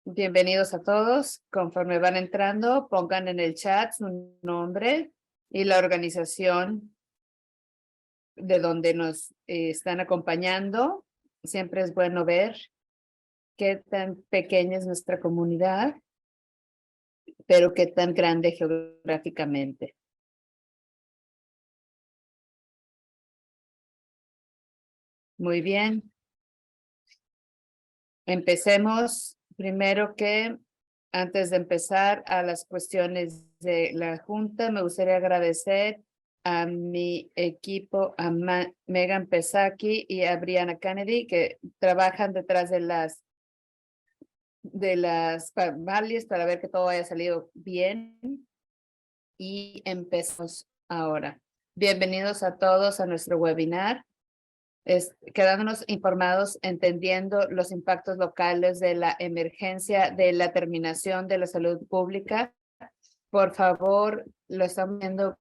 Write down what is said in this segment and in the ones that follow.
Bienvenidos a todos. Conforme van entrando, pongan en el chat su nombre y la organización de donde nos están acompañando. Siempre es bueno ver qué tan pequeña es nuestra comunidad, pero qué tan grande geográficamente. Muy bien. Empecemos. Primero que, antes de empezar a las cuestiones de la Junta, me gustaría agradecer a mi equipo, a Megan Pesaki y a Brianna Kennedy, que trabajan detrás de las valles para ver que todo haya salido bien. Y empezamos ahora. Bienvenidos a todos a nuestro webinar. Quedándonos informados, entendiendo los impactos locales de la emergencia de la terminación de la salud pública. Por favor, lo estamos viendo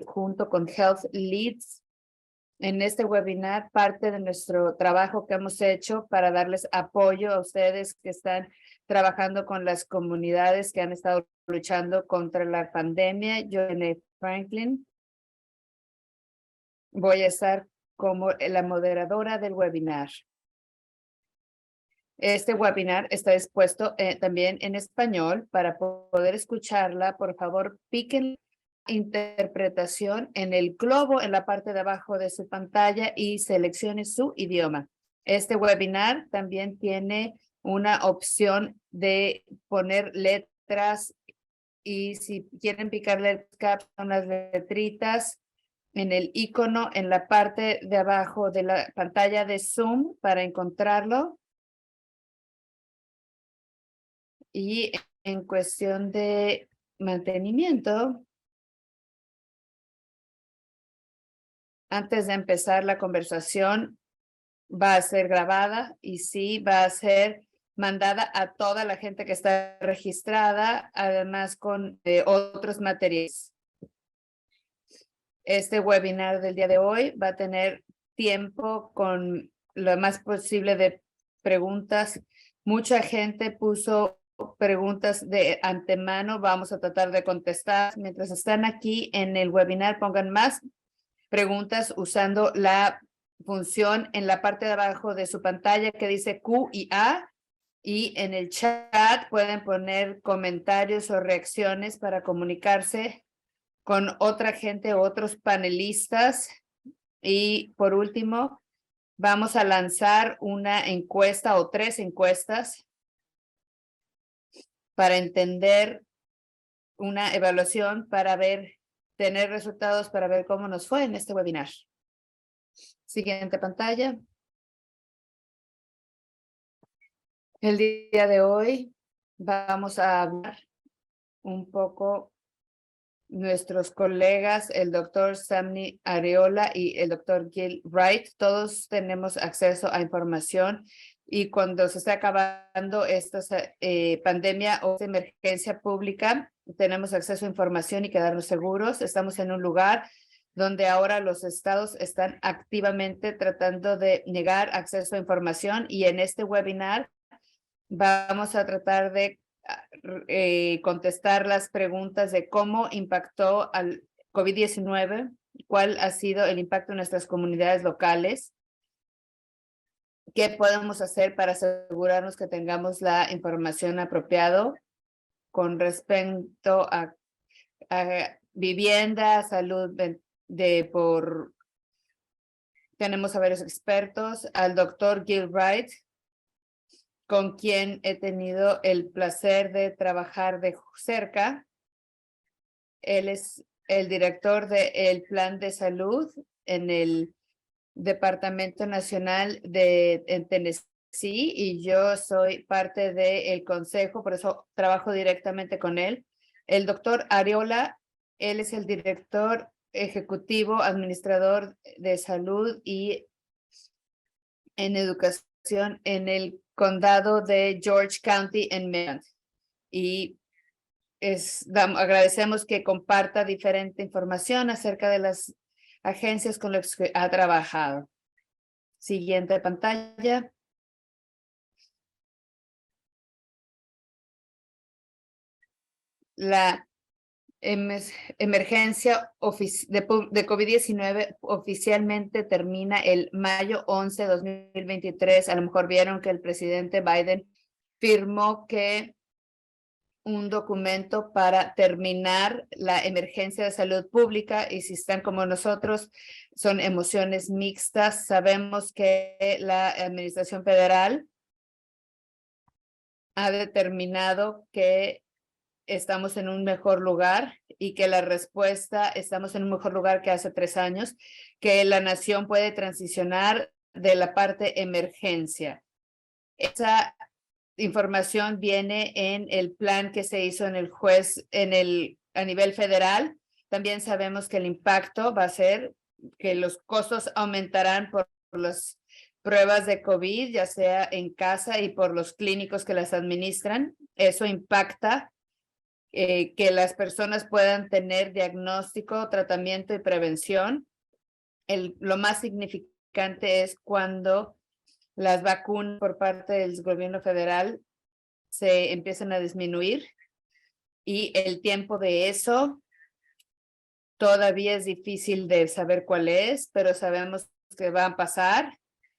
junto con Health Leads. En este webinar, parte de nuestro trabajo que hemos hecho para darles apoyo a ustedes que están trabajando con las comunidades que han estado luchando contra la pandemia. Yo, Jenny Franklin, voy a estar como la moderadora del webinar. Este webinar está dispuesto también en español. Para poder escucharla, por favor, piquen interpretación en el globo en la parte de abajo de su pantalla y seleccione su idioma. Este webinar también tiene una opción de poner letras y si quieren picarle unas letritas en el icono en la parte de abajo de la pantalla de Zoom para encontrarlo. Y en cuestión de mantenimiento, antes de empezar la conversación, va a ser grabada y sí va a ser mandada a toda la gente que está registrada, además con otros materiales. Este webinar del día de hoy va a tener tiempo con lo más posible de preguntas. Mucha gente puso preguntas de antemano. Vamos a tratar de contestar. Mientras están aquí en el webinar, pongan más preguntas usando la función en la parte de abajo de su pantalla que dice Q y A. Y en el chat pueden poner comentarios o reacciones para comunicarse con otra gente, otros panelistas. Y por último, vamos a lanzar una encuesta o 3 encuestas para entender una evaluación, para tener resultados, para ver cómo nos fue en este webinar. Siguiente pantalla. El día de hoy vamos a hablar un poco nuestros colegas, el doctor Sammy Areola y el doctor Gil Wright. Todos tenemos acceso a información y cuando se está acabando esta pandemia o emergencia pública, tenemos acceso a información y quedarnos seguros. Estamos en un lugar donde ahora los estados están activamente tratando de negar acceso a información y en este webinar vamos a tratar de contestar las preguntas de cómo impactó al COVID-19, cuál ha sido el impacto en nuestras comunidades locales, qué podemos hacer para asegurarnos que tengamos la información apropiada con respecto a vivienda, salud tenemos a varios expertos, al doctor Gil Wright, con quien he tenido el placer de trabajar de cerca. Él es el director del Plan de Salud en el Departamento Nacional en Tennessee y yo soy parte del consejo, por eso trabajo directamente con él. El doctor Areola, él es el director ejecutivo, administrador de salud y en educación en el condado de George County en Maryland. Y agradecemos que comparta diferente información acerca de las agencias con las que ha trabajado. Siguiente pantalla. La emergencia de COVID-19 oficialmente termina el mayo 11 de 2023. A lo mejor vieron que el presidente Biden firmó que un documento para terminar la emergencia de salud pública, y si están como nosotros, son emociones mixtas. Sabemos que la administración federal ha determinado que estamos en un mejor lugar y que la respuesta, estamos en un mejor lugar que hace 3 años, que la nación puede transicionar de la parte emergencia. Esa información viene en el plan que se hizo en el a nivel federal. También sabemos que el impacto va a ser que los costos aumentarán por las pruebas de COVID, ya sea en casa y por los clínicos que las administran. Eso impacta que las personas puedan tener diagnóstico, tratamiento y prevención. Lo más significante es cuando las vacunas por parte del gobierno federal se empiezan a disminuir, y el tiempo de eso todavía es difícil de saber cuál es, pero sabemos que va a pasar.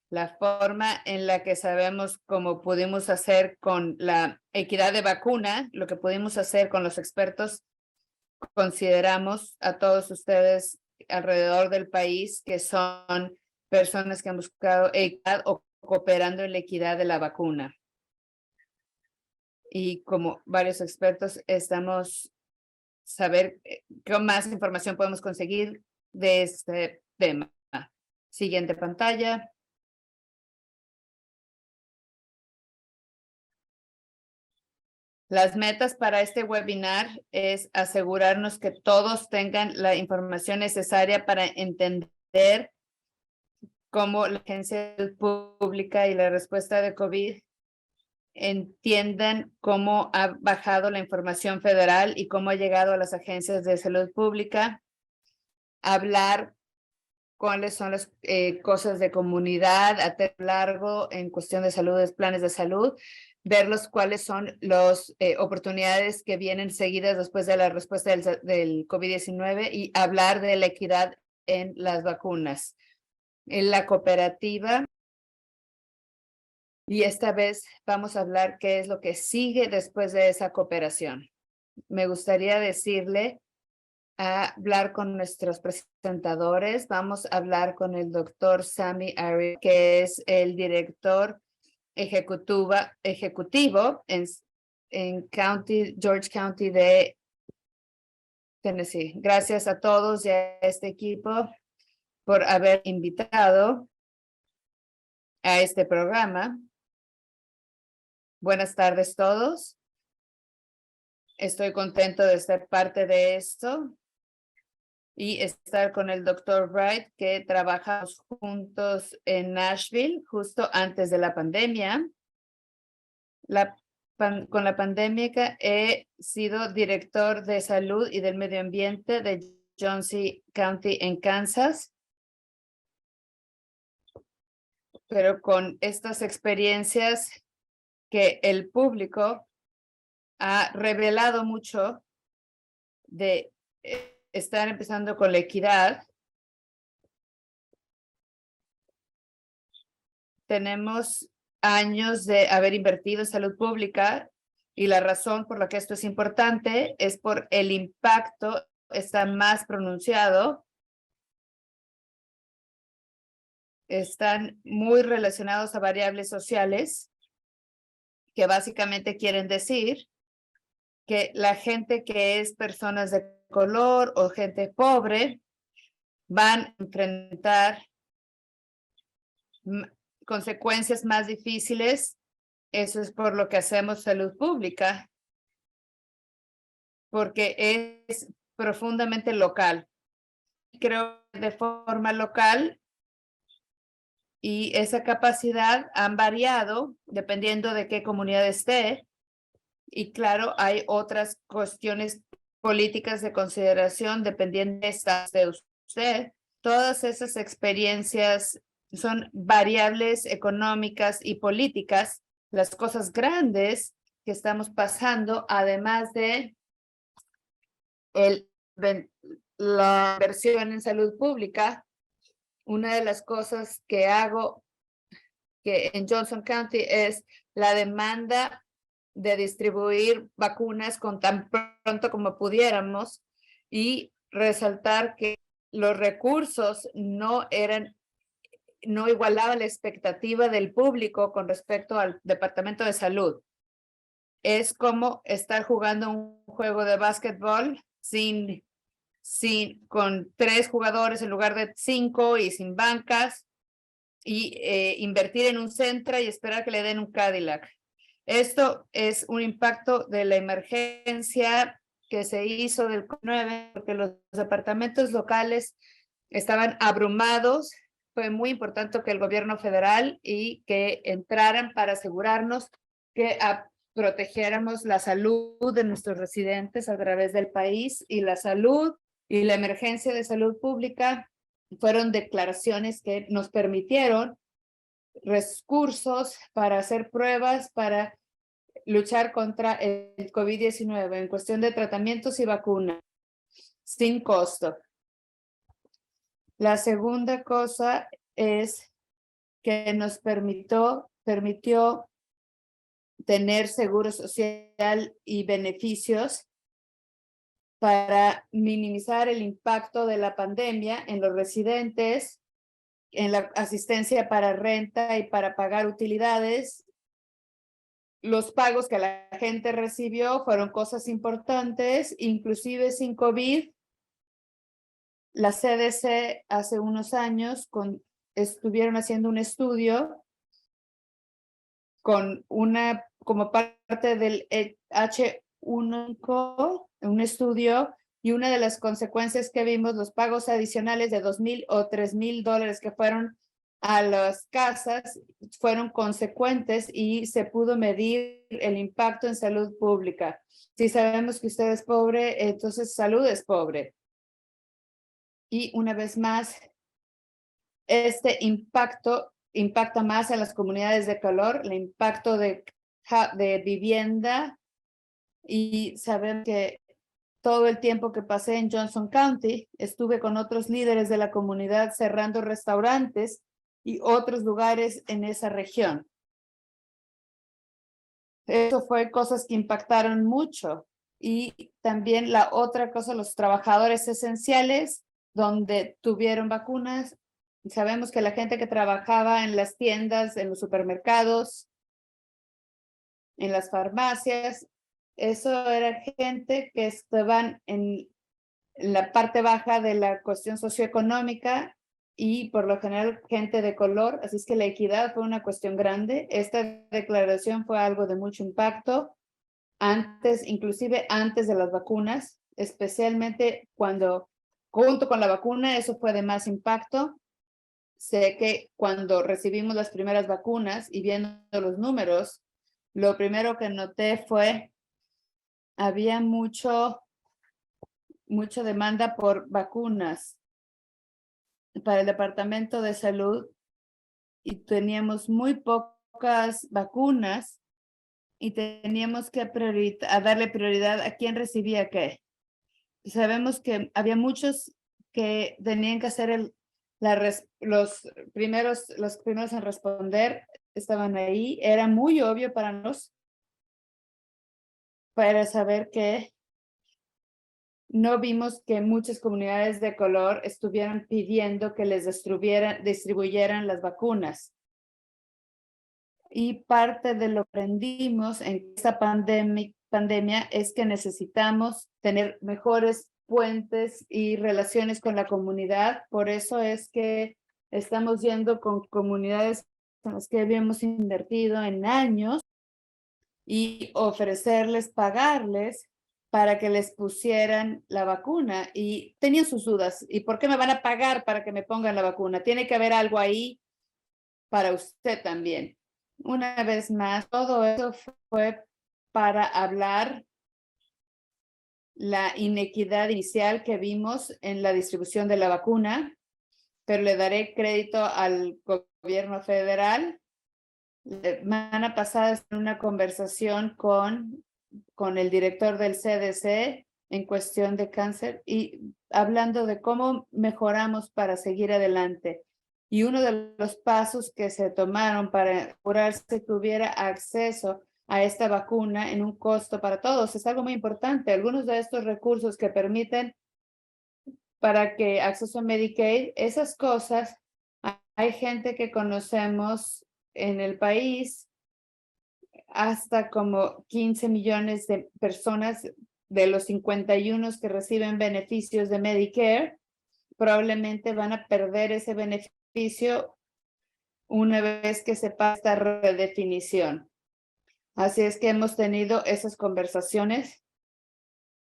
La forma en la que sabemos cómo pudimos hacer con la equidad de vacuna, lo que pudimos hacer con los expertos, consideramos a todos ustedes alrededor del país que son personas que han buscado equidad o cooperando en la equidad de la vacuna. Y como varios expertos estamos saber qué más información podemos conseguir de este tema. Siguiente pantalla. Las metas para este webinar es asegurarnos que todos tengan la información necesaria para entender cómo la agencia pública y la respuesta de COVID entiendan cómo ha bajado la información federal y cómo ha llegado a las agencias de salud pública, hablar cuáles son las cosas de comunidad a largo en cuestión de salud, planes de salud, verlos cuáles son las oportunidades que vienen seguidas después de la respuesta del COVID-19 y hablar de la equidad en las vacunas. En la cooperativa, y esta vez vamos a hablar qué es lo que sigue después de esa cooperación. Me gustaría decirle a hablar con nuestros presentadores. Vamos a hablar con el doctor Sami Ari, que es el director ejecutivo en George County de Tennessee. Gracias a todos y a este equipo por haber invitado a este programa. Buenas tardes todos. Estoy contento de ser parte de esto y estar con el doctor Wright, que trabajamos juntos en Nashville justo antes de la pandemia. Con la pandemia he sido director de salud y del medio ambiente de Johnston County en Kansas. Pero con estas experiencias que el público ha revelado mucho de estar empezando con la equidad, tenemos años de haber invertido en salud pública, y la razón por la que esto es importante es por el impacto está más pronunciado. Están muy relacionados a variables sociales que básicamente quieren decir que la gente que es personas de color o gente pobre van a enfrentar consecuencias más difíciles. Eso es por lo que hacemos salud pública, porque es profundamente local. Creo que de forma local, y esa capacidad han variado dependiendo de qué comunidad esté. Y claro, hay otras cuestiones políticas de consideración dependiendo de usted. Todas esas experiencias son variables económicas y políticas, las cosas grandes que estamos pasando, además de la inversión en salud pública, una de las cosas que hago en Johnson County es la demanda de distribuir vacunas con tan pronto como pudiéramos y resaltar que los recursos no igualaban la expectativa del público con respecto al Departamento de Salud. Es como estar jugando un juego de básquetbol con 3 jugadores en lugar de 5 y sin bancas, y invertir en un Centra y esperar que le den un Cadillac. Esto es un impacto de la emergencia que se hizo del COVID-19 porque los departamentos locales estaban abrumados. Fue muy importante que el gobierno federal y que entraran para asegurarnos que protegiéramos la salud de nuestros residentes a través del país, y la salud y la emergencia de salud pública fueron declaraciones que nos permitieron recursos para hacer pruebas, para luchar contra el COVID-19 en cuestión de tratamientos y vacunas sin costo. La segunda cosa es que nos permitió tener seguro social y beneficios para minimizar el impacto de la pandemia en los residentes, en la asistencia para renta y para pagar utilidades. Los pagos que la gente recibió fueron cosas importantes, inclusive sin COVID. La CDC hace unos años estuvieron haciendo un estudio como parte del H1, un estudio, y una de las consecuencias que vimos, los pagos adicionales de $2,000 o $3,000 que fueron a las casas, fueron consecuentes y se pudo medir el impacto en salud pública. Si sabemos que usted es pobre, entonces salud es pobre. Y una vez más, este impacta más a las comunidades de color, el impacto de vivienda, y sabemos que todo el tiempo que pasé en Johnson County, estuve con otros líderes de la comunidad cerrando restaurantes y otros lugares en esa región. Eso fue cosas que impactaron mucho. Y también la otra cosa, los trabajadores esenciales, donde tuvieron vacunas. Sabemos que la gente que trabajaba en las tiendas, en los supermercados, en las farmacias, eso era gente que estaban en la parte baja de la cuestión socioeconómica y por lo general gente de color, así es que la equidad fue una cuestión grande. Esta declaración fue algo de mucho impacto inclusive antes de las vacunas, especialmente junto con la vacuna, eso fue de más impacto. Sé que cuando recibimos las primeras vacunas y viendo los números, lo primero que noté fue había mucha demanda por vacunas para el Departamento de Salud y teníamos muy pocas vacunas y teníamos que darle prioridad a quién recibía qué. Sabemos que había muchos que tenían que hacer los primeros en responder, estaban ahí. Era muy obvio para nosotros para saber que no vimos que muchas comunidades de color estuvieran pidiendo que les distribuyeran las vacunas. Y parte de lo que aprendimos en esta pandemia es que necesitamos tener mejores puentes y relaciones con la comunidad. Por eso es que estamos yendo con comunidades en las que habíamos invertido en años y pagarles para que les pusieran la vacuna, y tenían sus dudas. ¿Y por qué me van a pagar para que me pongan la vacuna? Tiene que haber algo ahí para usted también. Una vez más, todo eso fue para hablar la inequidad inicial que vimos en la distribución de la vacuna, pero le daré crédito al gobierno federal. La semana pasada en una conversación con el director del CDC, en cuestión de cáncer y hablando de cómo mejoramos para seguir adelante. Y uno de los pasos que se tomaron para asegurarse que hubiera acceso a esta vacuna en un costo para todos es algo muy importante. Algunos de estos recursos que permiten para que acceso a Medicaid, esas cosas, hay gente que conocemos en el país, hasta como 15 millones de personas de los 51 que reciben beneficios de Medicare, probablemente van a perder ese beneficio una vez que se pasa esta redefinición. Así es que hemos tenido esas conversaciones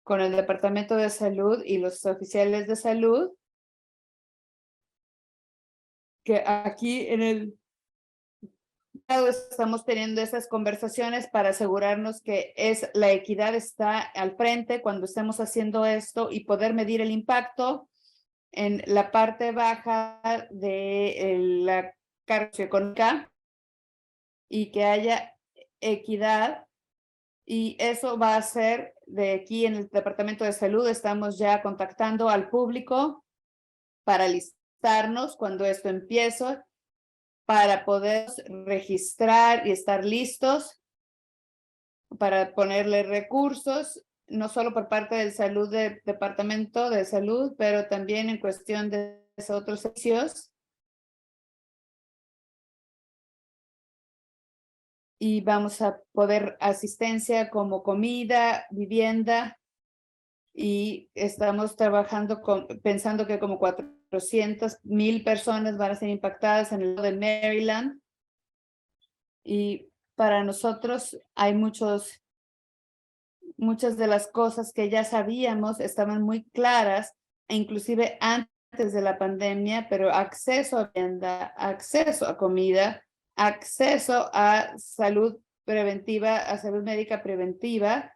con el Departamento de Salud y los oficiales de salud, que aquí en el estamos teniendo esas conversaciones para asegurarnos que la equidad está al frente cuando estemos haciendo esto y poder medir el impacto en la parte baja de la carga socioeconómica y que haya equidad. Y eso va a ser de aquí en el Departamento de Salud. Estamos ya contactando al público para listarnos cuando esto empiece, para poder registrar y estar listos para ponerle recursos, no solo por parte del Departamento de Salud, pero también en cuestión de otros servicios. Y vamos a poder asistencia como comida, vivienda, y estamos trabajando pensando que como 400,000 personas van a ser impactadas en el estado de Maryland. Y para nosotros hay muchas de las cosas que ya sabíamos estaban muy claras, e inclusive antes de la pandemia, pero acceso a vivienda, acceso a comida, acceso a salud preventiva, a salud médica preventiva,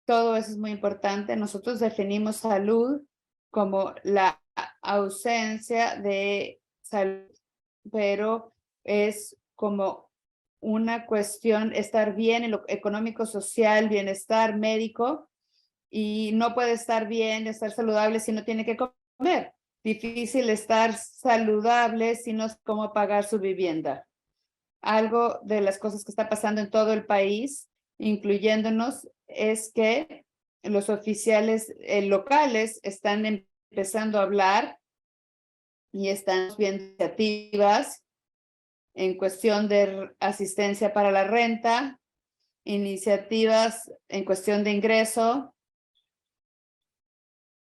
todo eso es muy importante. Nosotros definimos salud como la ausencia de salud, pero es como una cuestión estar bien en lo económico, social, bienestar médico, y no puede estar bien, estar saludable si no tiene que comer. Difícil estar saludable si no es cómo pagar su vivienda. Algo de las cosas que está pasando en todo el país, incluyéndonos, es que los oficiales locales están empezando a hablar y están viendo iniciativas en cuestión de asistencia para la renta, iniciativas en cuestión de ingreso,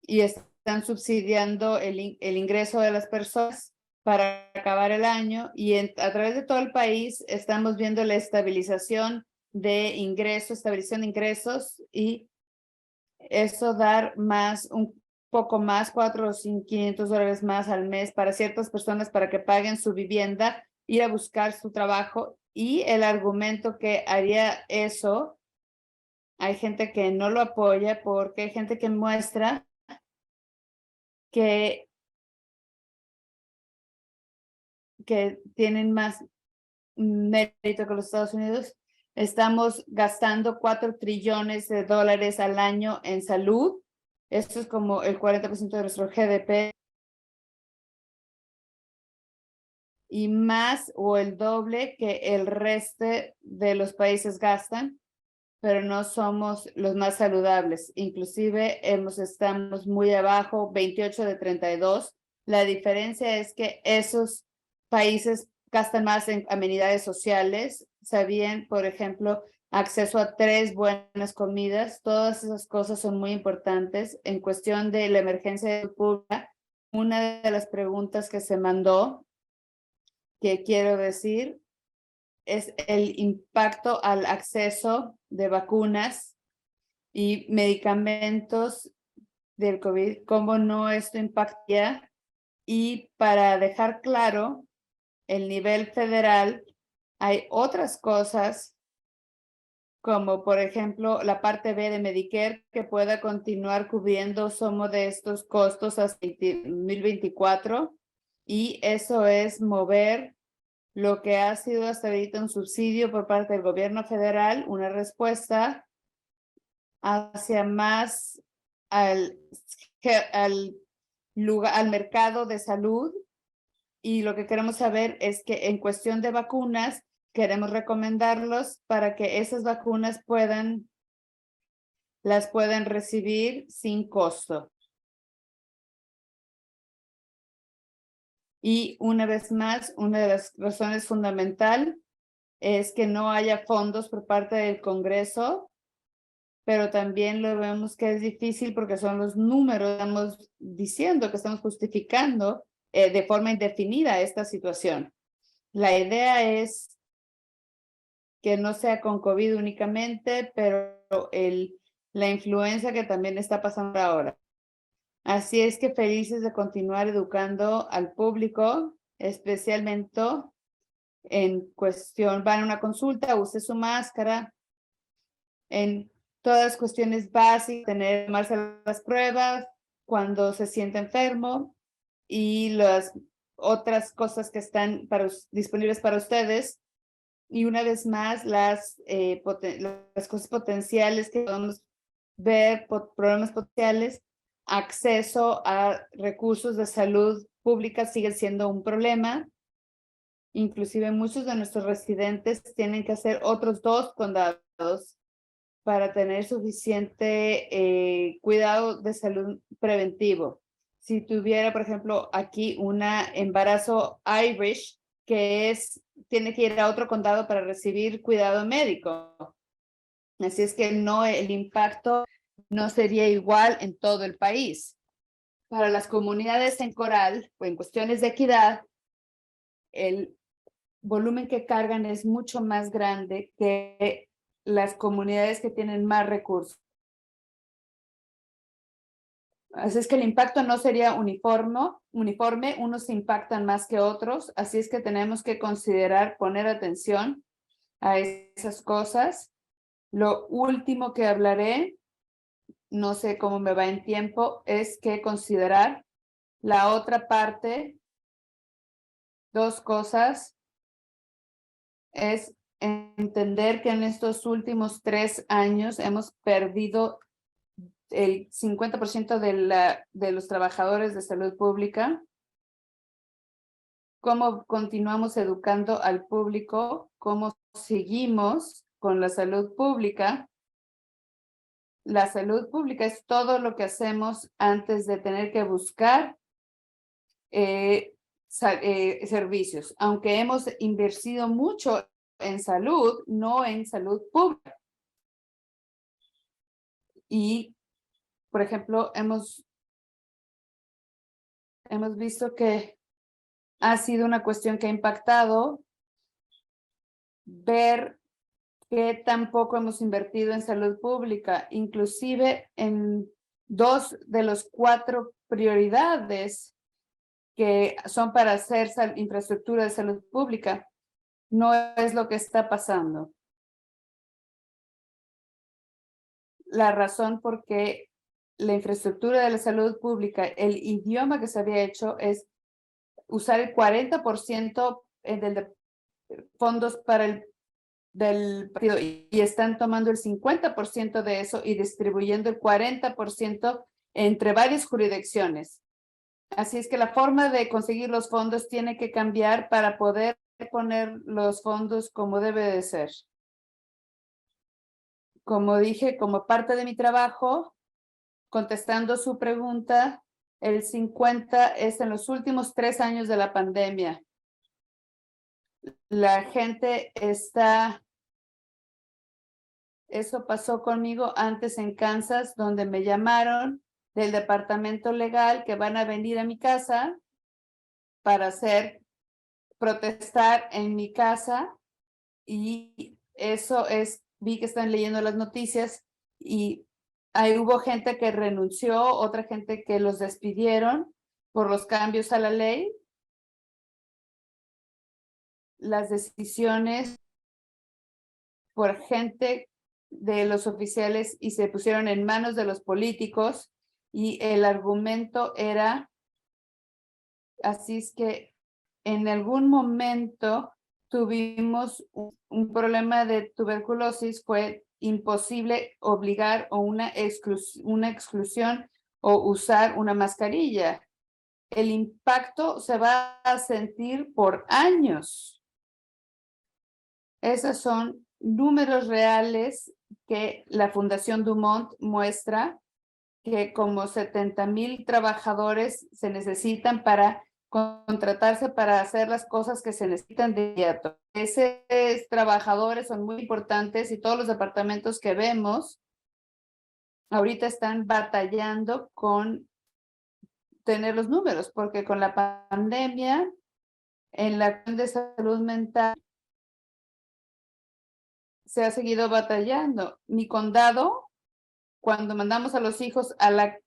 y están subsidiando el ingreso de las personas para acabar el año, y a través de todo el país estamos viendo la estabilización de ingresos, estabilización de ingresos, y eso dar un poco más, $400 o $500 más al mes para ciertas personas para que paguen su vivienda, ir a buscar su trabajo. Y el argumento que haría eso, hay gente que no lo apoya porque hay gente que muestra que tienen más mérito que los Estados Unidos. Estamos gastando $4 trillones al año en salud. Esto es como el 40% de nuestro GDP. Y más o el doble que el resto de los países gastan, pero no somos los más saludables. Inclusive estamos muy abajo, 28 de 32. La diferencia es que esos países gastan más en amenidades sociales. Sabían, por ejemplo, acceso a 3 buenas comidas. Todas esas cosas son muy importantes. En cuestión de la emergencia pública, una de las preguntas que se mandó, que quiero decir, es el impacto al acceso de vacunas y medicamentos del COVID, cómo no esto impacta. Y para dejar claro, el nivel federal, hay otras cosas como por ejemplo la parte B de Medicare que pueda continuar cubriendo some de estos costos hasta 2024, y eso es mover lo que ha sido hasta ahorita un subsidio por parte del gobierno federal, una respuesta hacia más al lugar, al mercado de salud, y lo que queremos saber es que en cuestión de vacunas, queremos recomendarlos para que esas vacunas las puedan recibir sin costo. Y una vez más, una de las razones fundamentales es que no haya fondos por parte del Congreso, pero también lo vemos que es difícil porque son los números, estamos diciendo que estamos justificando de forma indefinida esta situación. La idea es que no sea con COVID únicamente, pero la influenza que también está pasando ahora. Así es que felices de continuar educando al público, especialmente en cuestión, van a una consulta, use su máscara, en todas las cuestiones básicas, tomarse las pruebas cuando se siente enfermo y las otras cosas que están disponibles para ustedes. Y una vez más, las cosas potenciales que podemos ver, problemas potenciales, acceso a recursos de salud pública sigue siendo un problema. Inclusive muchos de nuestros residentes tienen que hacer otros 2 condados para tener suficiente cuidado de salud preventivo. Si tuviera, por ejemplo, aquí un embarazo Irish, que tiene que ir a otro condado para recibir cuidado médico. Así es que el impacto no sería igual en todo el país. Para las comunidades en coral o en cuestiones de equidad, el volumen que cargan es mucho más grande que las comunidades que tienen más recursos. Así es que el impacto no sería uniforme, unos impactan más que otros, así es que tenemos que considerar poner atención a esas cosas. Lo último que hablaré, no sé cómo me va en tiempo, es que considerar la otra parte, 2 cosas, es entender que en estos últimos 3 años hemos perdido el 50% de los trabajadores de salud pública. Cómo continuamos educando al público, cómo seguimos con la salud pública. La salud pública es todo lo que hacemos antes de tener que buscar servicios, aunque hemos invertido mucho en salud, no en salud pública. Y, por ejemplo, hemos visto que ha sido una cuestión que ha impactado ver que tampoco hemos invertido en salud pública, inclusive en 2 de los 4 prioridades que son para hacer infraestructura de salud pública. No es lo que está pasando. La razón por qué la infraestructura de la salud pública, el idioma que se había hecho es usar el 40% de fondos para del partido y están tomando el 50% de eso y distribuyendo el 40% entre varias jurisdicciones. Así es que la forma de conseguir los fondos tiene que cambiar para poder poner los fondos como debe de ser. Como dije, como parte de mi trabajo, contestando su pregunta, el 50 es en los últimos 3 años de la pandemia. La gente eso pasó conmigo antes en Kansas, donde me llamaron del departamento legal que van a venir a mi casa para protestar en mi casa, y eso vi que están leyendo las noticias y ahí hubo gente que renunció, otra gente que los despidieron por los cambios a la ley. Las decisiones por gente de los oficiales y se pusieron en manos de los políticos y el argumento era, así es que en algún momento tuvimos un problema de tuberculosis, fue imposible obligar o una exclusión o usar una mascarilla. El impacto se va a sentir por años. Esos son números reales que la Fundación Dumont muestra, que como 70,000 trabajadores se necesitan para contratarse para hacer las cosas que se necesitan de inmediato. Esos trabajadores son muy importantes y todos los departamentos que vemos ahorita están batallando con tener los números, porque con la pandemia en la de salud mental se ha seguido batallando. Mi condado, cuando mandamos a los hijos a la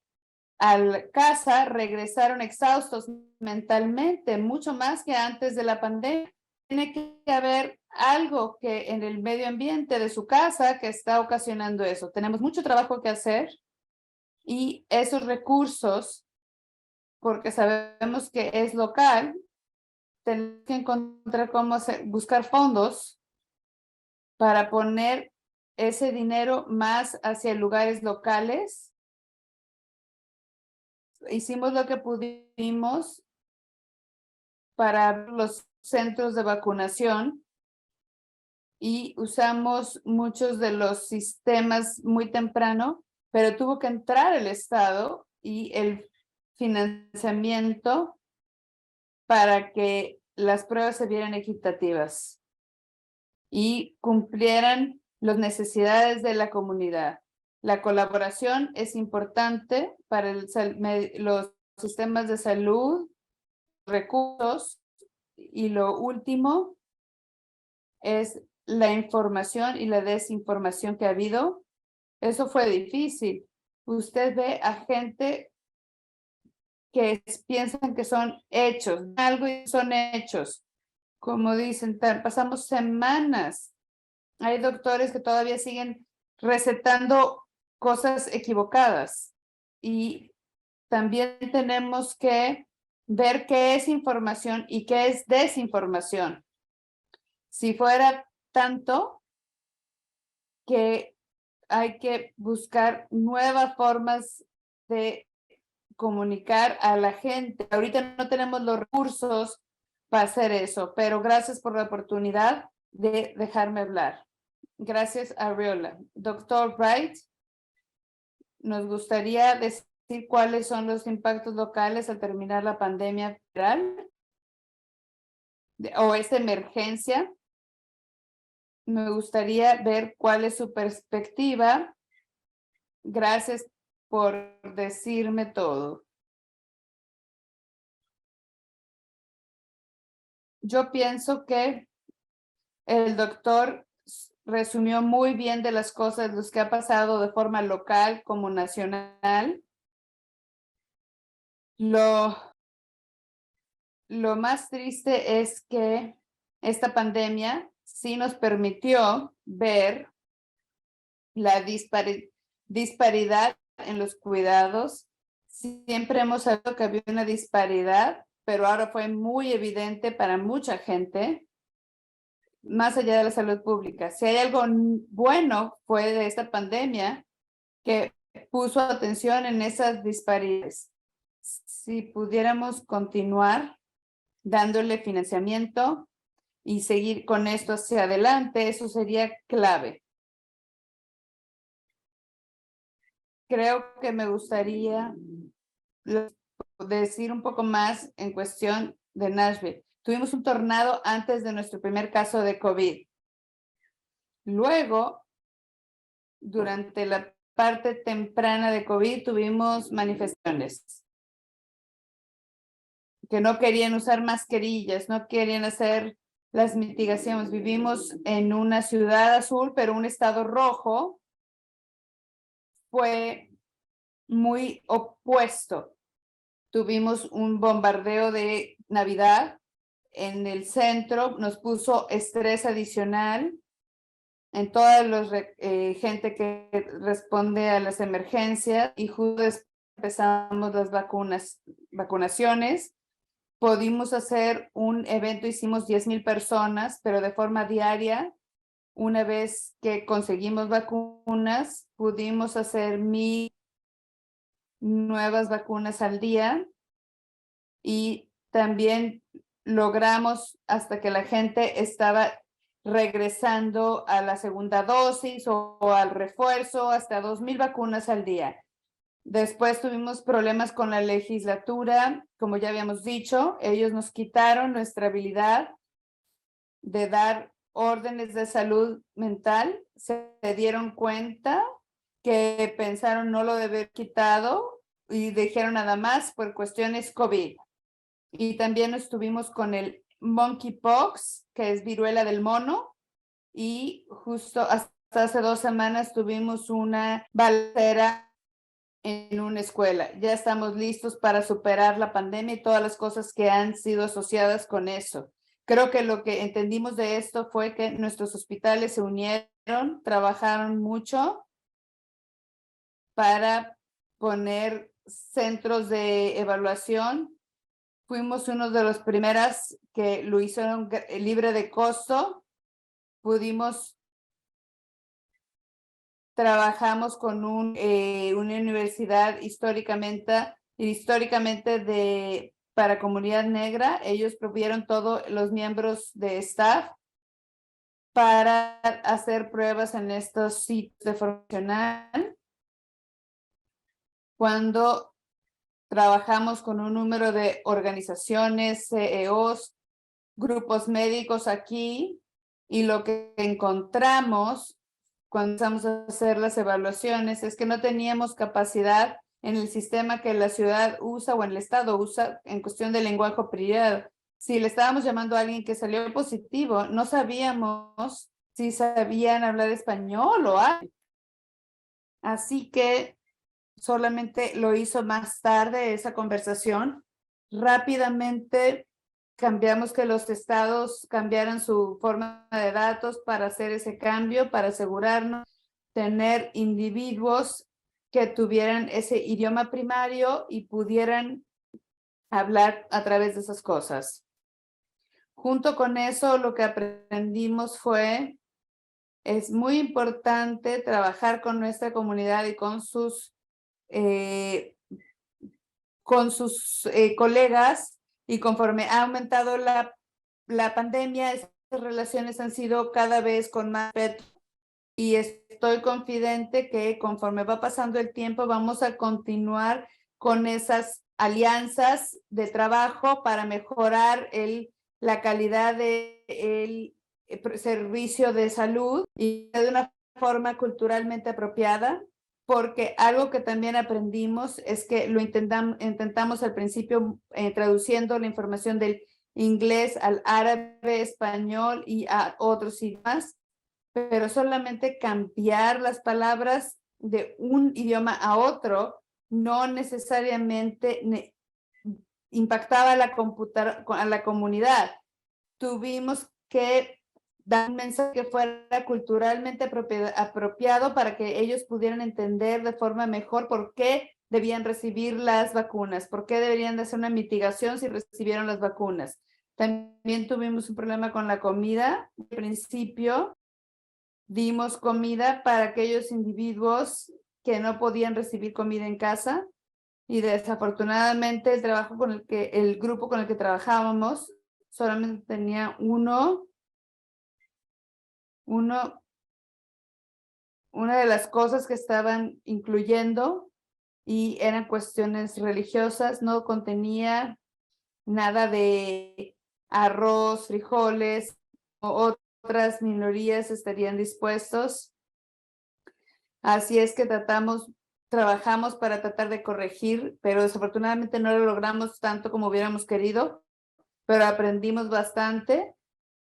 casa, regresaron exhaustos mentalmente, mucho más que antes de la pandemia. Tiene que haber algo que en el medio ambiente de su casa que está ocasionando eso. Tenemos mucho trabajo que hacer y esos recursos, porque sabemos que es local, tenemos que encontrar cómo buscar fondos para poner ese dinero más hacia lugares locales. Hicimos lo que pudimos para los centros de vacunación y usamos muchos de los sistemas muy temprano, pero tuvo que entrar el Estado y el financiamiento para que las pruebas se vieran equitativas y cumplieran las necesidades de la comunidad. La colaboración es importante para los sistemas de salud, recursos, y lo último es la información y la desinformación que ha habido. Eso fue difícil. Usted ve a gente que piensan que son hechos, algo y son hechos. Como dicen, pasamos semanas. Hay doctores que todavía siguen recetando cosas equivocadas y también tenemos que ver qué es información y qué es desinformación. Si fuera tanto que hay que buscar nuevas formas de comunicar a la gente. Ahorita no tenemos los recursos para hacer eso, pero gracias por la oportunidad de dejarme hablar. Gracias, Arreola. Doctor Wright, nos gustaría decir cuáles son los impactos locales al terminar la pandemia federal o esta emergencia. Me gustaría ver cuál es su perspectiva. Gracias por decirme todo. Yo pienso que el doctor resumió muy bien de las cosas, los que ha pasado de forma local como nacional. Lo más triste es que esta pandemia sí nos permitió ver la disparidad en los cuidados. Siempre hemos sabido que había una disparidad, pero ahora fue muy evidente para mucha gente, más allá de la salud pública. Si hay algo bueno fue de esta pandemia que puso atención en esas disparidades. Si pudiéramos continuar dándole financiamiento y seguir con esto hacia adelante, eso sería clave. Creo que me gustaría decir un poco más en cuestión de Nashville. Tuvimos un tornado antes de nuestro primer caso de COVID. Luego, durante la parte temprana de COVID, tuvimos manifestaciones que no querían usar mascarillas, no querían hacer las mitigaciones. Vivimos en una ciudad azul, pero un estado rojo. Fue muy opuesto. Tuvimos un bombardeo de Navidad en el centro, nos puso estrés adicional en toda la gente que responde a las emergencias y justo empezamos las vacunaciones. Pudimos hacer un evento, hicimos 10,000 personas, pero de forma diaria Una vez que conseguimos vacunas, pudimos hacer 1,000 nuevas vacunas al día y también logramos hasta que la gente estaba regresando a la segunda dosis o al refuerzo, hasta 2,000 vacunas al día. Después tuvimos problemas con la legislatura, como ya habíamos dicho, ellos nos quitaron nuestra habilidad de dar órdenes de salud mental. Se dieron cuenta que pensaron no lo de haber quitado y dijeron nada más por cuestiones COVID. Y también estuvimos con el monkeypox, que es viruela del mono, y justo hasta hace 2 semanas tuvimos una balacera en una escuela. Ya estamos listos para superar la pandemia y todas las cosas que han sido asociadas con eso. Creo que lo que entendimos de esto fue que nuestros hospitales se unieron, trabajaron mucho para poner centros de evaluación. Fuimos uno de los primeros que lo hicieron libre de costo. Trabajamos con una universidad históricamente para comunidad negra. Ellos provieron todos los miembros de staff para hacer pruebas en estos sitios de formación. Cuando trabajamos con un número de organizaciones, CEOs, grupos médicos aquí, y lo que encontramos cuando empezamos a hacer las evaluaciones es que no teníamos capacidad en el sistema que la ciudad usa o en el estado usa en cuestión de lenguaje privado. Si le estábamos llamando a alguien que salió positivo, no sabíamos si sabían hablar español o algo. Así que solamente lo hizo más tarde esa conversación. Rápidamente cambiamos que los estados cambiaran su forma de datos para hacer ese cambio, para asegurarnos tener individuos que tuvieran ese idioma primario y pudieran hablar a través de esas cosas. Junto con eso, lo que aprendimos fue, es muy importante trabajar con nuestra comunidad y con sus colegas, y conforme ha aumentado la pandemia, esas relaciones han sido cada vez con más respeto, y estoy confidente que conforme va pasando el tiempo vamos a continuar con esas alianzas de trabajo para mejorar la calidad del servicio de salud y de una forma culturalmente apropiada. Porque algo que también aprendimos es que lo intentamos al principio traduciendo la información del inglés al árabe, español y a otros idiomas, pero solamente cambiar las palabras de un idioma a otro no necesariamente impactaba a la comunidad. Tuvimos que dar un mensaje que fuera culturalmente apropiado para que ellos pudieran entender de forma mejor por qué debían recibir las vacunas, por qué deberían de hacer una mitigación si recibieron las vacunas. También tuvimos un problema con la comida. Al principio dimos comida para aquellos individuos que no podían recibir comida en casa, y desafortunadamente el grupo con el que trabajábamos solamente tenía una de las cosas que estaban incluyendo, y eran cuestiones religiosas, no contenía nada de arroz, frijoles, o otras minorías estarían dispuestos. Así es que trabajamos para tratar de corregir, pero desafortunadamente no lo logramos tanto como hubiéramos querido, pero aprendimos bastante.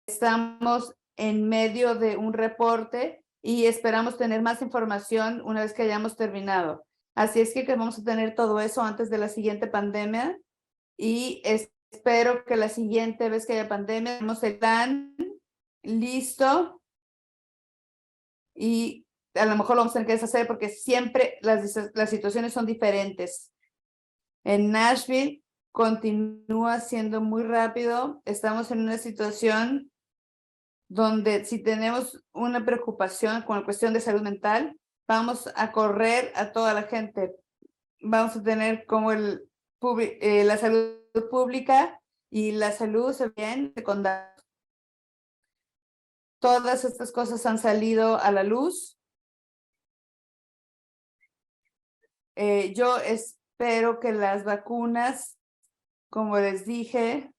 Estamos en medio de un reporte y esperamos tener más información una vez que hayamos terminado. Así es que vamos a tener todo eso antes de la siguiente pandemia, y espero que la siguiente vez que haya pandemia tenemos el plan listo, y a lo mejor lo vamos a tener que deshacer porque siempre las situaciones son diferentes. En Nashville continúa siendo muy rápido. Estamos en una situación donde si tenemos una preocupación con la cuestión de salud mental, vamos a correr a toda la gente. Vamos a tener como la salud pública y la salud bien secundaria. Todas estas cosas han salido a la luz. Yo espero que las vacunas, como les dije,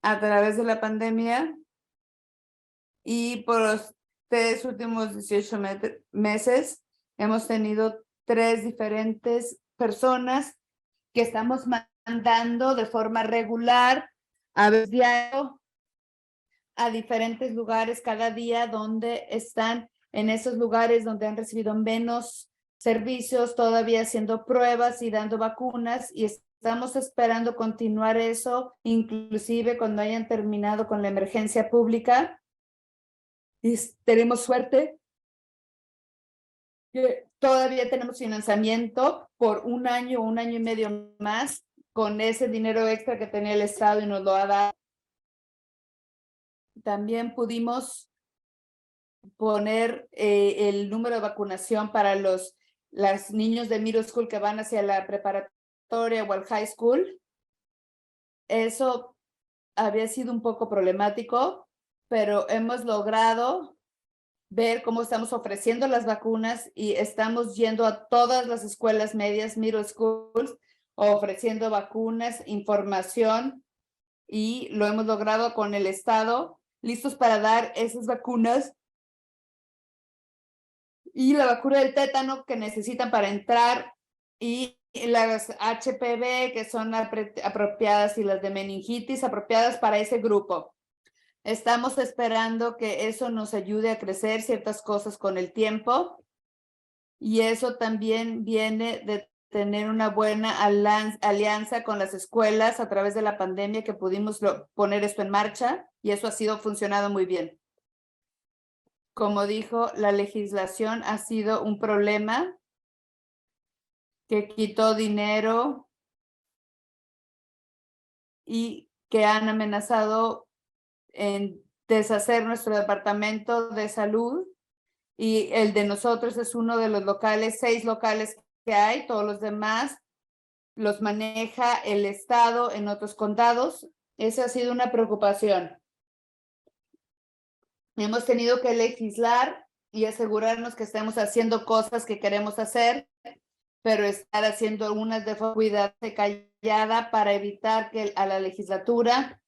a través de la pandemia y por los 3 últimos 18 meses, hemos tenido 3 diferentes personas que estamos mandando de forma regular a ver diario a diferentes lugares cada día donde están en esos lugares donde han recibido menos servicios, todavía haciendo pruebas y dando vacunas, y estamos esperando continuar eso, inclusive cuando hayan terminado con la emergencia pública. Y tenemos suerte que todavía tenemos financiamiento por un año y medio más con ese dinero extra que tenía el Estado y nos lo ha dado. También pudimos poner el número de vacunación para los niños de middle school que van hacia la preparatoria o al high school. Eso había sido un poco problemático, pero hemos logrado ver cómo estamos ofreciendo las vacunas y estamos yendo a todas las escuelas medias, middle schools, ofreciendo vacunas, información, y lo hemos logrado con el Estado, listos para dar esas vacunas y la vacuna del tétano que necesitan para entrar, y las HPV que son apropiadas, y las de meningitis apropiadas para ese grupo. Estamos esperando que eso nos ayude a crecer ciertas cosas con el tiempo, y eso también viene de tener una buena alianza con las escuelas a través de la pandemia, que pudimos poner esto en marcha, y eso ha sido funcionado muy bien. Como dijo, la legislación ha sido un problema que quitó dinero y que han amenazado en deshacer nuestro departamento de salud, y el de nosotros es uno de los locales, 6 locales que hay, todos los demás los maneja el Estado en otros condados. Esa ha sido una preocupación. Hemos tenido que legislar y asegurarnos que estemos haciendo cosas que queremos hacer, pero estar haciendo unas de cuidarse callada para evitar que a la legislatura,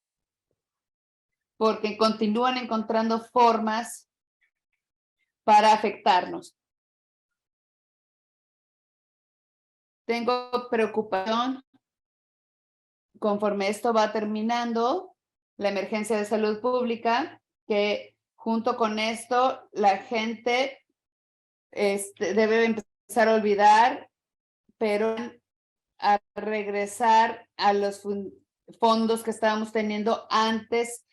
porque continúan encontrando formas para afectarnos. Tengo preocupación conforme esto va terminando, la emergencia de salud pública, que junto con esto la gente debe empezar a olvidar, pero a regresar a los fondos que estábamos teniendo antes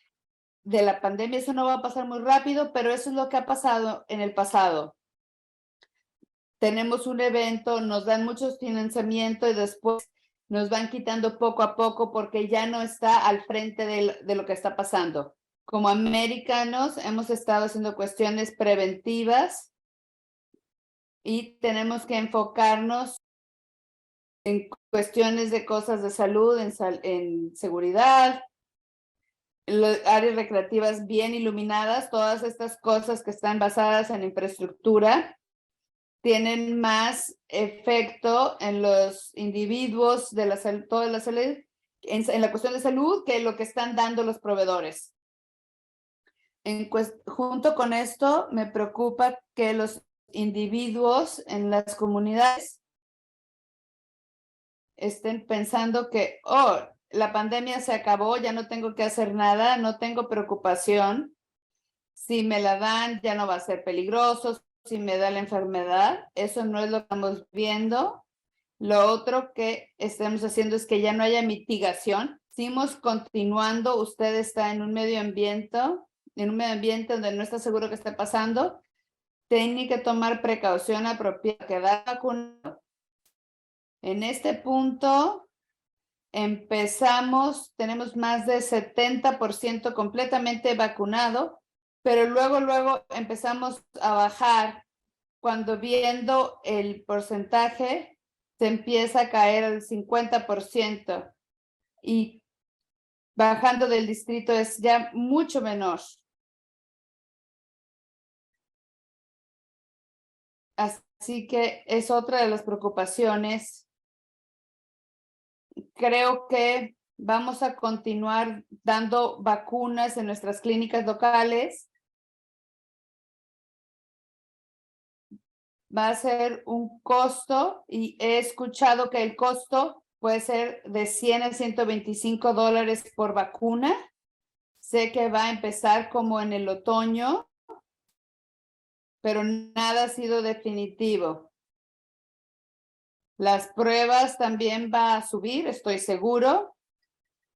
de la pandemia. Eso no va a pasar muy rápido, pero eso es lo que ha pasado en el pasado. Tenemos un evento, nos dan mucho financiamiento y después nos van quitando poco a poco porque ya no está al frente de lo que está pasando. Como americanos hemos estado haciendo cuestiones preventivas y tenemos que enfocarnos en cuestiones de cosas de salud, en seguridad, áreas recreativas bien iluminadas. Todas estas cosas que están basadas en infraestructura tienen más efecto en los individuos de la salud, toda la salud, en la cuestión de salud, que lo que están dando los proveedores. Junto con esto, me preocupa que los individuos en las comunidades estén pensando que, oh, la pandemia se acabó, ya no tengo que hacer nada, no tengo preocupación. Si me la dan, ya no va a ser peligroso. Si me da la enfermedad, eso no es lo que estamos viendo. Lo otro que estamos haciendo es que ya no haya mitigación. Seguimos continuando, usted está en un medio ambiente donde no está seguro que esté pasando, tiene que tomar precaución apropiada, quedar vacunado. En este punto tenemos más de 70% completamente vacunado, pero luego empezamos a bajar cuando viendo el porcentaje se empieza a caer al 50% y bajando del distrito es ya mucho menor. Así que es otra de las preocupaciones. Creo que vamos a continuar dando vacunas en nuestras clínicas locales. Va a ser un costo y he escuchado que el costo puede ser de $100 a $125 por vacuna. Sé que va a empezar como en el otoño, pero nada ha sido definitivo. Las pruebas también va a subir, estoy seguro.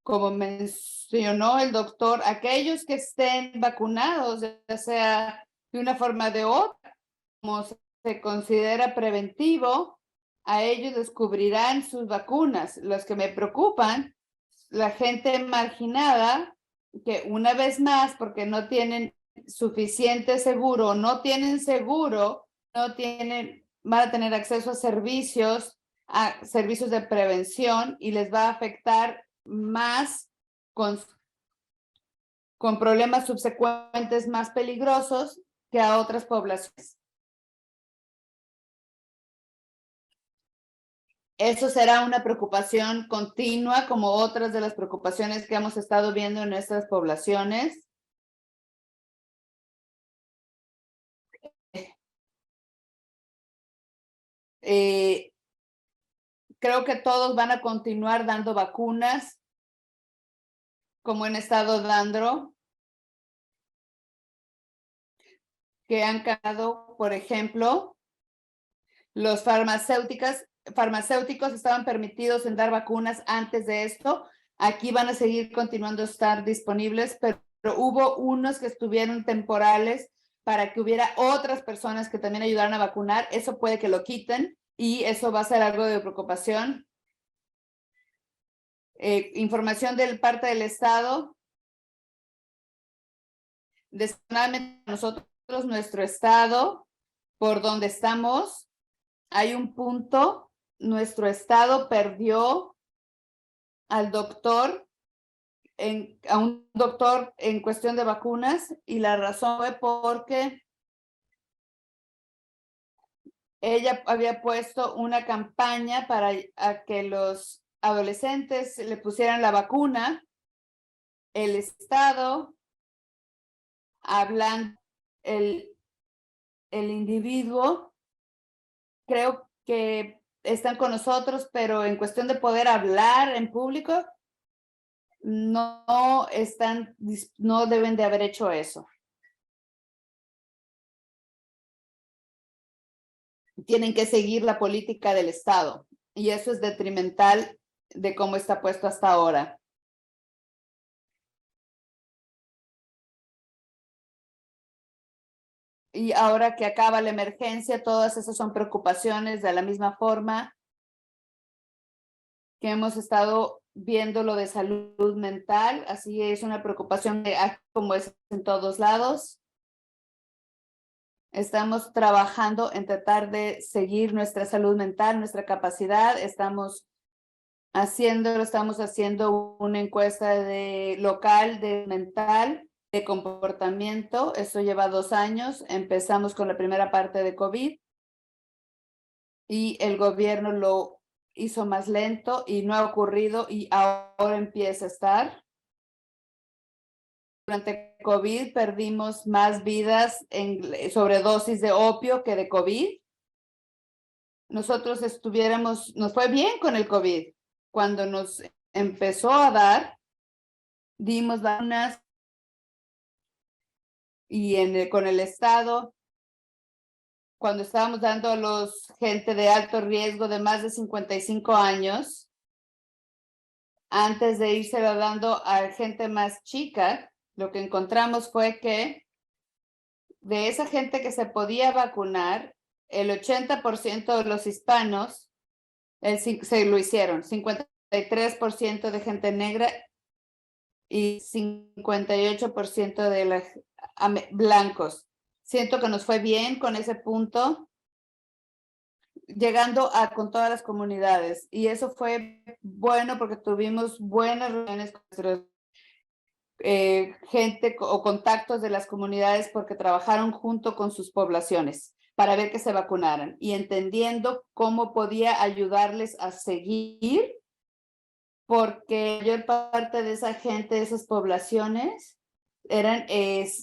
Como mencionó el doctor, aquellos que estén vacunados, ya sea de una forma o de otra, como se considera preventivo, a ellos descubrirán sus vacunas. Los que me preocupan, la gente marginada, que una vez más, porque no tienen suficiente seguro, no tienen seguro, no tienen, van a tener acceso a servicios de prevención y les va a afectar más con problemas subsecuentes más peligrosos que a otras poblaciones. Eso será una preocupación continua, como otras de las preocupaciones que hemos estado viendo en nuestras poblaciones. Creo que todos van a continuar dando vacunas, como han estado dando, que han quedado, por ejemplo, los farmacéuticos estaban permitidos en dar vacunas antes de esto. Aquí van a seguir continuando a estar disponibles, pero hubo unos que estuvieron temporales para que hubiera otras personas que también ayudaran a vacunar. Eso puede que lo quiten y eso va a ser algo de preocupación. Información de parte del Estado. Desafortunadamente, nosotros, nuestro Estado, por donde estamos, hay un punto, nuestro Estado perdió al doctor, a un doctor en cuestión de vacunas, y la razón fue porque ella había puesto una campaña para que los adolescentes le pusieran la vacuna. El Estado, hablando el individuo, creo que están con nosotros, pero en cuestión de poder hablar en público, no deben de haber hecho eso. Tienen que seguir la política del Estado y eso es detrimental de cómo está puesto hasta ahora. Y ahora que acaba la emergencia, todas esas son preocupaciones de la misma forma que hemos estado viendo lo de salud mental. Así es una preocupación como es en todos lados. Estamos trabajando en tratar de seguir nuestra salud mental, nuestra capacidad. Estamos haciendo una encuesta local de mental, de comportamiento. Esto lleva 2 años. Empezamos con la primera parte de COVID y el gobierno lo hizo más lento y no ha ocurrido y ahora empieza a estar. Durante COVID perdimos más vidas en sobredosis de opio que de COVID. Nosotros nos fue bien con el COVID. Cuando nos empezó a dar, dimos vacunas y con el Estado, cuando estábamos dando a los gente de alto riesgo de más de 55 años, antes de irse dando a gente más chica, lo que encontramos fue que de esa gente que se podía vacunar, el 80% de los hispanos se lo hicieron, 53% de gente negra y 58% de los blancos. Siento que nos fue bien con ese punto, llegando a con todas las comunidades. Y eso fue bueno porque tuvimos buenas reuniones con nuestros gente o contactos de las comunidades porque trabajaron junto con sus poblaciones para ver que se vacunaran y entendiendo cómo podía ayudarles a seguir, porque mayor parte de esa gente, de esas poblaciones, eran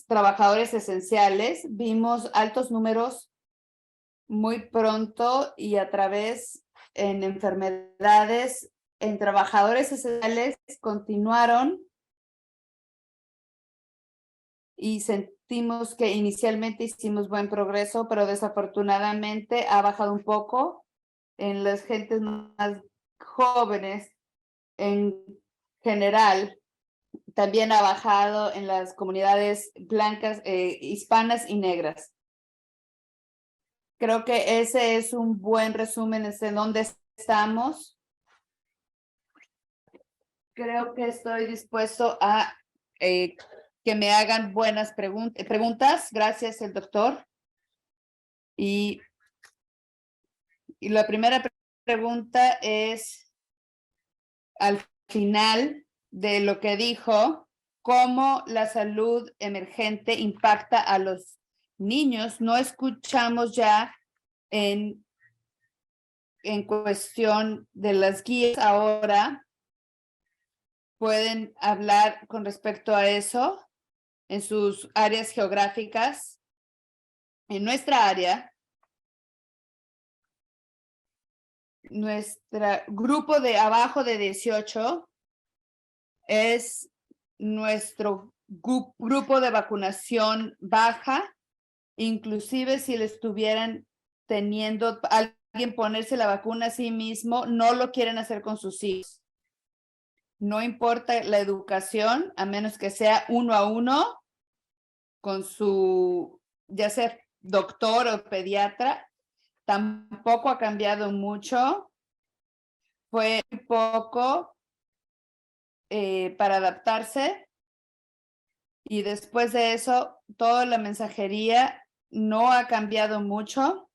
trabajadores esenciales. Vimos altos números muy pronto y a través en enfermedades, en trabajadores esenciales continuaron y sentimos que inicialmente hicimos buen progreso, pero desafortunadamente ha bajado un poco en las gentes más jóvenes en general. También ha bajado en las comunidades blancas, hispanas y negras. Creo que ese es un buen resumen de dónde estamos. Creo que estoy dispuesto a que me hagan buenas preguntas. Gracias, el doctor. Y la primera pregunta es, al final de lo que dijo, ¿cómo la salud emergente impacta a los niños? No escuchamos ya en cuestión de las guías ahora. ¿Pueden hablar con respecto a eso en sus áreas geográficas? En nuestra área, nuestro grupo de abajo de 18 es nuestro grupo de vacunación baja, inclusive si le estuvieran teniendo alguien ponerse la vacuna a sí mismo, no lo quieren hacer con sus hijos. No importa la educación, a menos que sea 1 a 1 con su, ya sea doctor o pediatra, tampoco ha cambiado mucho. Fue poco para adaptarse y después de eso, toda la mensajería no ha cambiado mucho.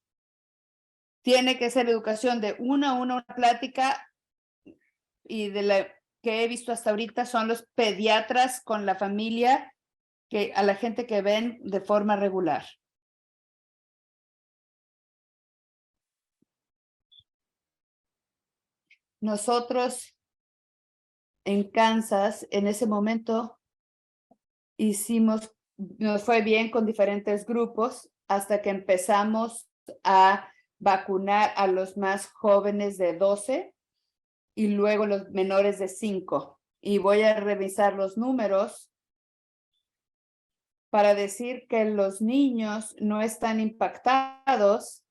Tiene que ser educación de 1 a 1, una plática, y de la que he visto hasta ahorita son los pediatras con la familia, que a la gente que ven de forma regular. Nosotros en Kansas, en ese momento, nos fue bien con diferentes grupos hasta que empezamos a vacunar a los más jóvenes de 12 y luego los menores de 5. Y voy a revisar los números para decir que los niños no están impactados.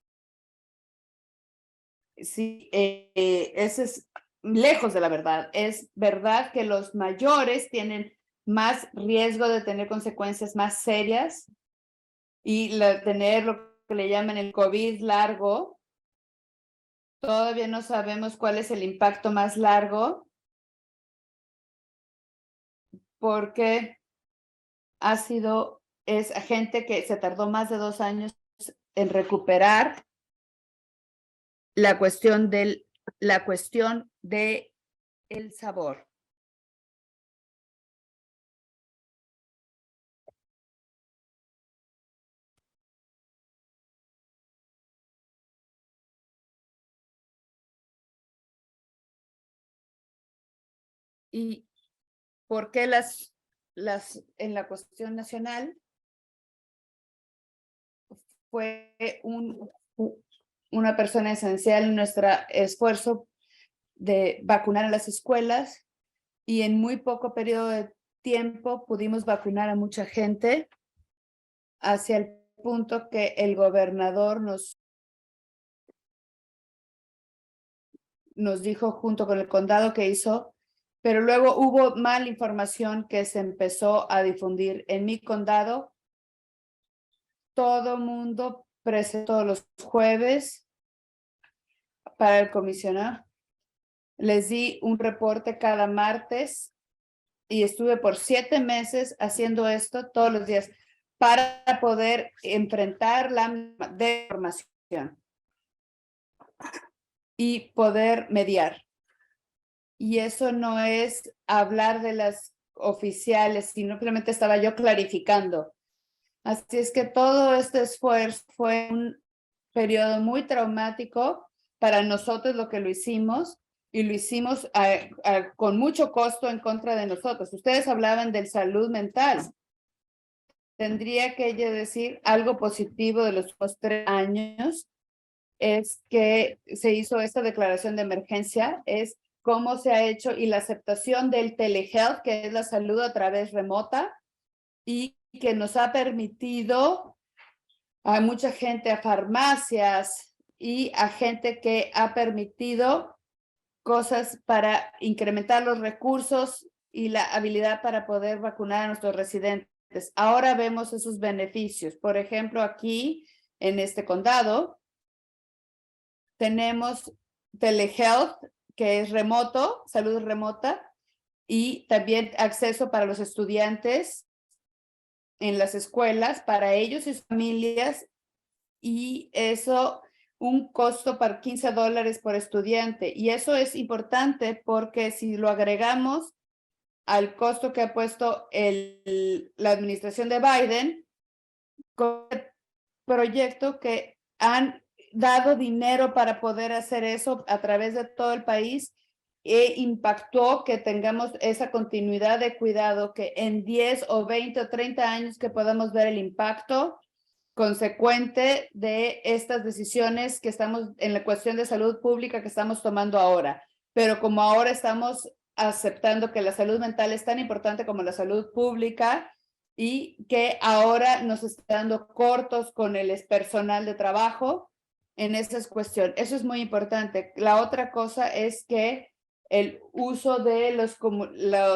Sí, eso es lejos de la verdad. Es verdad que los mayores tienen más riesgo de tener consecuencias más serias y tener lo que le llaman el COVID largo. Todavía no sabemos cuál es el impacto más largo porque es gente que se tardó más de 2 años en recuperar la cuestión de el sabor. ¿Y por qué en la cuestión nacional fue una persona esencial en nuestro esfuerzo de vacunar a las escuelas, y en muy poco periodo de tiempo pudimos vacunar a mucha gente hacia el punto que el gobernador nos dijo junto con el condado que hizo, pero luego hubo mala información que se empezó a difundir. En mi condado, todo mundo presentó los jueves para el comisionado. Les di un reporte cada martes y estuve por 7 meses haciendo esto todos los días para poder enfrentar la desinformación y poder mediar. Y eso no es hablar de las oficiales, sino simplemente estaba yo clarificando. Así es que todo este esfuerzo fue un periodo muy traumático para nosotros lo que lo hicimos, y lo hicimos con mucho costo en contra de nosotros. Ustedes hablaban de salud mental. Tendría que yo decir algo positivo de los últimos 3 años, es que se hizo esta declaración de emergencia, es cómo se ha hecho y la aceptación del telehealth, que es la salud a través remota, y que nos ha permitido a mucha gente, a farmacias y a gente que ha permitido cosas para incrementar los recursos y la habilidad para poder vacunar a nuestros residentes. Ahora vemos esos beneficios. Por ejemplo, aquí en este condado tenemos telehealth, que es remoto, salud remota, y también acceso para los estudiantes en las escuelas, para ellos y sus familias, y eso un costo para $15 por estudiante. Y eso es importante porque si lo agregamos al costo que ha puesto la administración de Biden, con el proyecto que han dado dinero para poder hacer eso a través de todo el país, impactó que tengamos esa continuidad de cuidado, que en 10 o 20 o 30 años que podamos ver el impacto consecuente de estas decisiones que estamos en la cuestión de salud pública que estamos tomando ahora. Pero como ahora estamos aceptando que la salud mental es tan importante como la salud pública, y que ahora nos está dando cortos con el personal de trabajo en esa cuestión. Eso es muy importante. La otra cosa es que el uso de los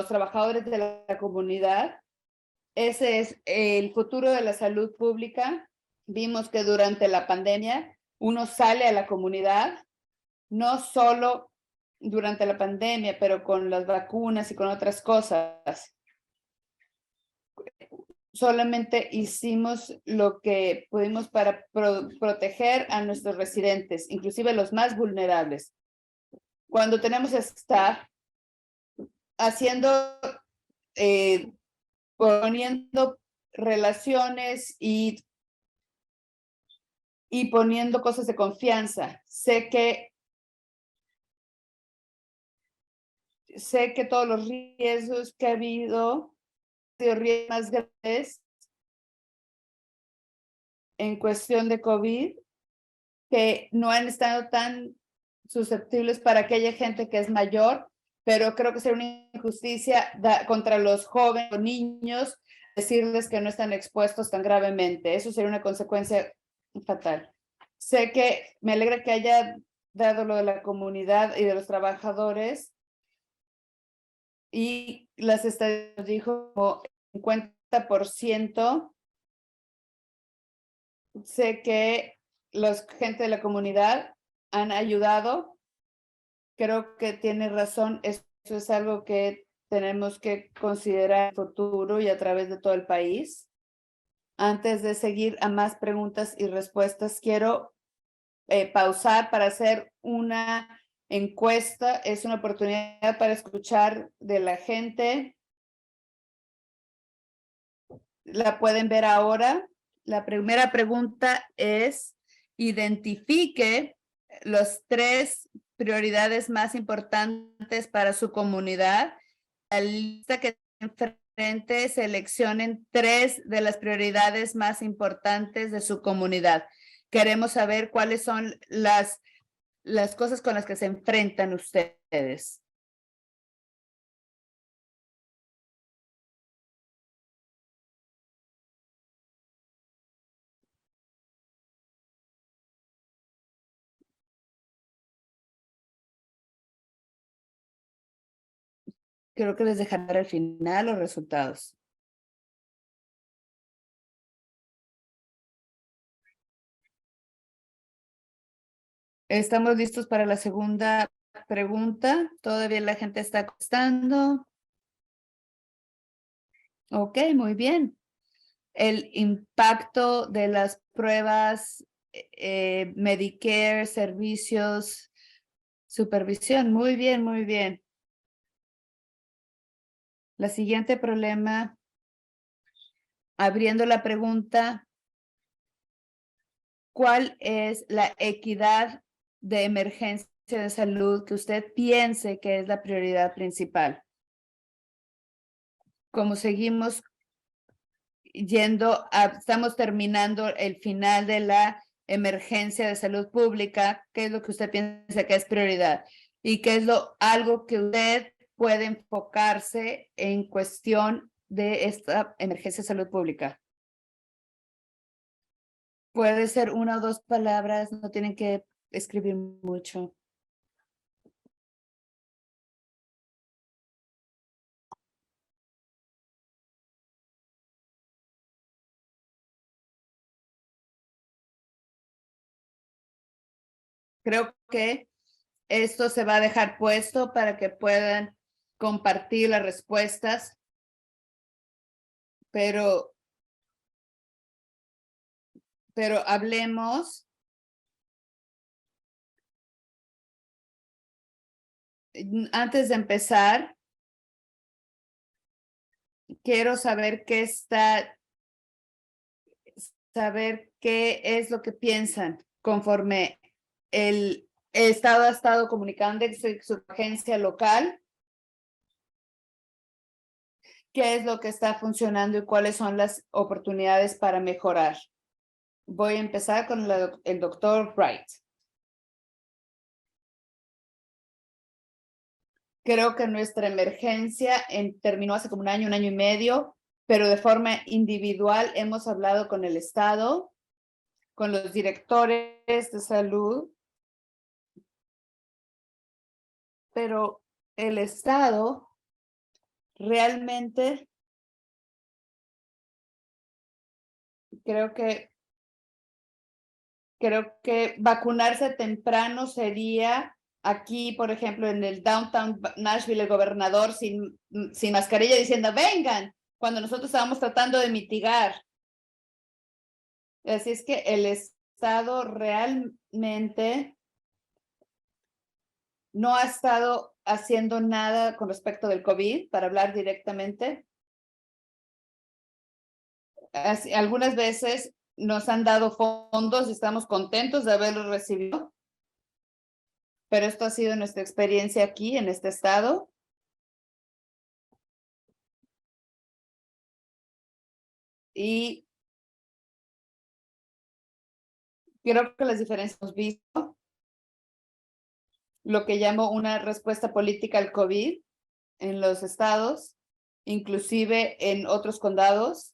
trabajadores de la comunidad, ese es el futuro de la salud pública. Vimos que durante la pandemia uno sale a la comunidad, no solo durante la pandemia, pero con las vacunas y con otras cosas. Solamente hicimos lo que pudimos para proteger a nuestros residentes, inclusive los más vulnerables. Cuando tenemos staff haciendo, poniendo relaciones y poniendo cosas de confianza. Sé que todos los riesgos que ha habido, riesgos más grandes en cuestión de COVID, que no han estado tan susceptibles para aquella gente que es mayor, pero creo que sería una injusticia contra los jóvenes o niños decirles que no están expuestos tan gravemente. Eso sería una consecuencia fatal. Sé que me alegra que haya dado lo de la comunidad y de los trabajadores, y las estadísticas dijo como 50%. Sé que los gente de la comunidad han ayudado. Creo que tiene razón. Eso es algo que tenemos que considerar en el futuro y a través de todo el país. Antes de seguir a más preguntas y respuestas, quiero pausar para hacer una encuesta. Es una oportunidad para escuchar de la gente. La pueden ver ahora. La primera pregunta es: identifique los 3 prioridades más importantes para su comunidad. La lista que enfrente, seleccionen 3 de las prioridades más importantes de su comunidad. Queremos saber cuáles son las cosas con las que se enfrentan ustedes. Creo que les dejaré al final los resultados. Estamos listos para la segunda pregunta. Todavía la gente está contestando. Ok, muy bien. El impacto de las pruebas, Medicare, servicios, supervisión. Muy bien, muy bien. La siguiente problema, abriendo la pregunta, ¿cuál es la equidad de emergencia de salud que usted piense que es la prioridad principal? Como seguimos estamos terminando el final de la emergencia de salud pública, ¿qué es lo que usted piensa que es prioridad? ¿Y qué es algo que usted puede enfocarse en cuestión de esta emergencia de salud pública? Puede ser una o dos palabras, no tienen que escribir mucho. Creo que esto se va a dejar puesto para que puedan compartir las respuestas, pero hablemos. Antes de empezar, quiero saber saber qué es lo que piensan conforme el Estado ha estado comunicando en su agencia local, qué es lo que está funcionando y cuáles son las oportunidades para mejorar. Voy a empezar con el doctor Wright. Creo que nuestra emergencia terminó hace como un año y medio, pero de forma individual hemos hablado con el Estado, con los directores de salud, pero el Estado realmente creo que vacunarse temprano sería aquí, por ejemplo, en el downtown Nashville, el gobernador sin mascarilla diciendo, vengan, cuando nosotros estábamos tratando de mitigar. Así es que el Estado realmente no ha estado haciendo nada con respecto del COVID, para hablar directamente. Algunas veces nos han dado fondos y estamos contentos de haberlos recibido, pero esto ha sido nuestra experiencia aquí en este estado. Y creo que las diferencias hemos visto lo que llamo una respuesta política al COVID en los estados, inclusive en otros condados.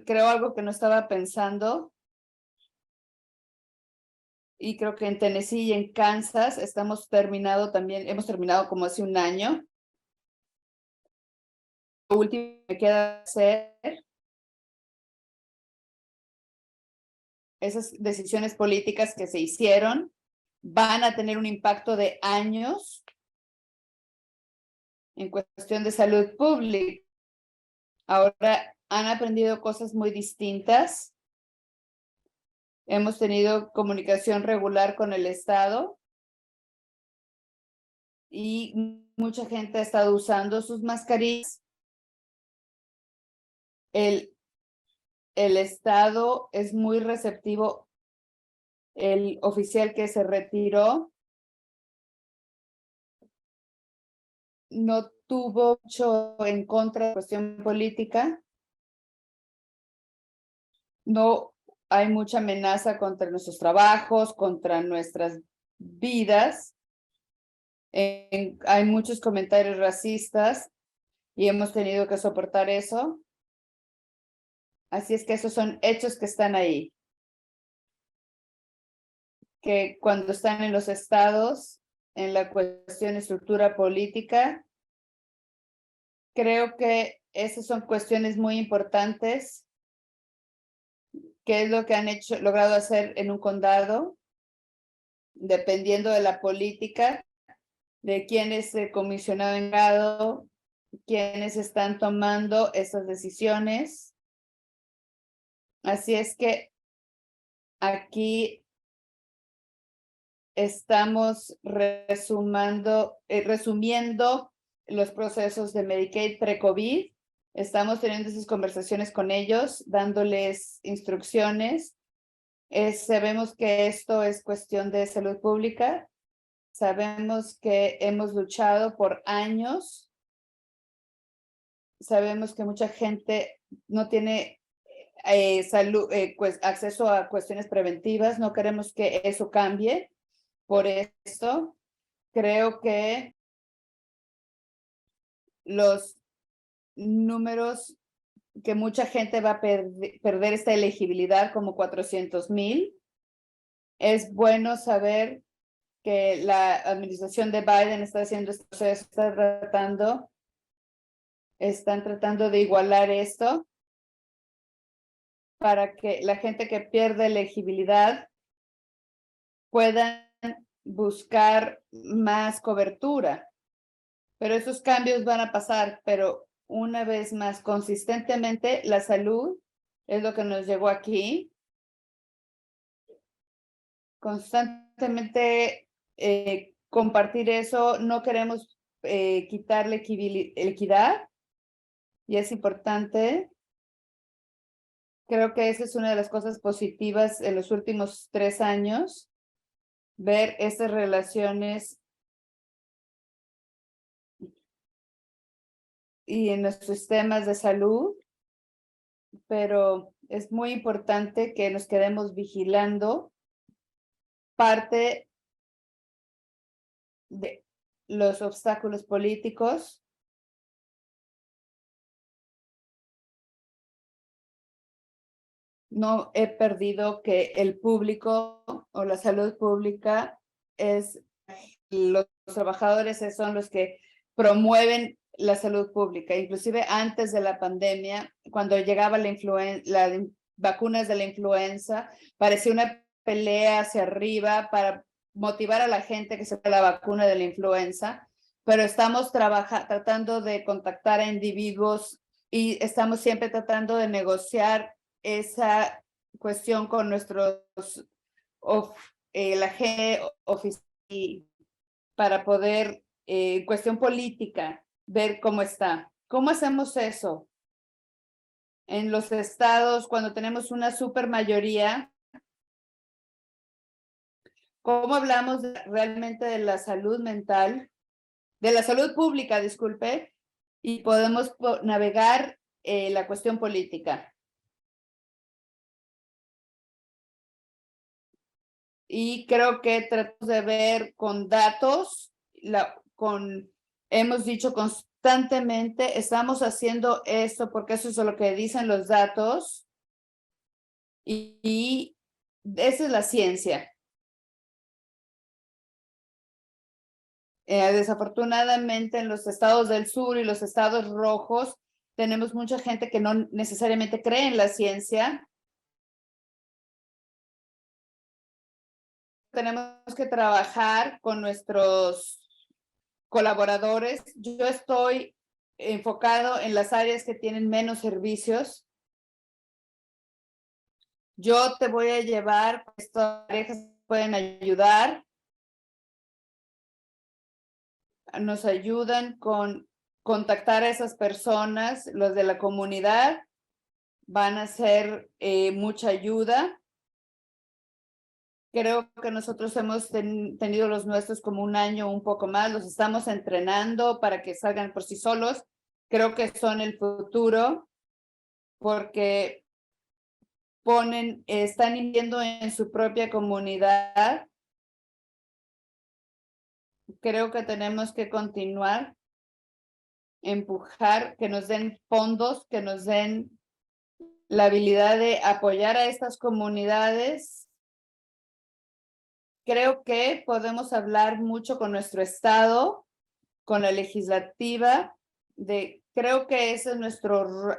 Creo algo que no estaba pensando, y creo que en Tennessee y en Kansas hemos terminado como hace un año. Lo último que queda hacer, esas decisiones políticas que se hicieron van a tener un impacto de años en cuestión de salud pública. Ahora han aprendido cosas muy distintas. Hemos tenido comunicación regular con el Estado y mucha gente ha estado usando sus mascarillas. El Estado es muy receptivo. El oficial que se retiró no tuvo mucho en contra de la cuestión política. No hay mucha amenaza contra nuestros trabajos, contra nuestras vidas. Hay muchos comentarios racistas y hemos tenido que soportar eso. Así es que esos son hechos que están ahí. Que cuando están en los estados, en la cuestión de estructura política, creo que esas son cuestiones muy importantes. ¿Qué es lo que han logrado hacer en un condado? dependiendo de la política, de quién es el comisionado encargado, quiénes están tomando esas decisiones. Así es que aquí estamos resumiendo los procesos de Medicaid pre-COVID. Estamos teniendo esas conversaciones con ellos, dándoles instrucciones. Sabemos que esto es cuestión de salud pública. Sabemos que hemos luchado por años. Sabemos que mucha gente no tiene acceso a cuestiones preventivas. No queremos que eso cambie. Por esto, creo que los números que mucha gente va a perder esta elegibilidad, como 400,000, es bueno saber que la administración de Biden está haciendo este proceso, están tratando de igualar esto para que la gente que pierde elegibilidad puedan buscar más cobertura. Pero esos cambios van a pasar, pero una vez más, consistentemente, la salud es lo que nos llegó aquí. Constantemente compartir eso, no queremos quitarle equidad y es importante. Creo que esa es una de las cosas positivas en los últimos 3 años, ver estas relaciones y en los sistemas de salud, pero es muy importante que nos quedemos vigilando parte de los obstáculos políticos. No he perdido que el público o la salud pública los trabajadores son los que promueven la salud pública. Inclusive antes de la pandemia, cuando llegaba las vacunas de la influenza, parecía una pelea hacia arriba para motivar a la gente que se dé la vacuna de la influenza, pero estamos tratando de contactar a individuos y estamos siempre tratando de negociar esa cuestión con nuestros la gente oficial para poder, cuestión política, ver cómo está. ¿Cómo hacemos eso? En los estados, cuando tenemos una supermayoría, ¿cómo hablamos realmente de la salud mental, de la salud pública, disculpe, y podemos navegar la cuestión política? Y creo que tratamos de ver con datos, hemos dicho constantemente, estamos haciendo esto porque eso es lo que dicen los datos y esa es la ciencia. Desafortunadamente en los estados del sur y los estados rojos tenemos mucha gente que no necesariamente cree en la ciencia. Tenemos que trabajar con nuestros colaboradores. Yo estoy enfocado en las áreas que tienen menos servicios. Yo te voy a llevar, estas parejas pueden ayudar. Nos ayudan con contactar a esas personas, los de la comunidad van a ser mucha ayuda. Creo que nosotros hemos tenido los nuestros como un año, un poco más, los estamos entrenando para que salgan por sí solos. Creo que son el futuro porque están viviendo en su propia comunidad. Creo que tenemos que continuar, empujar, que nos den fondos, que nos den la habilidad de apoyar a estas comunidades. Creo que podemos hablar mucho con nuestro estado, con la legislativa, creo que ese es nuestro,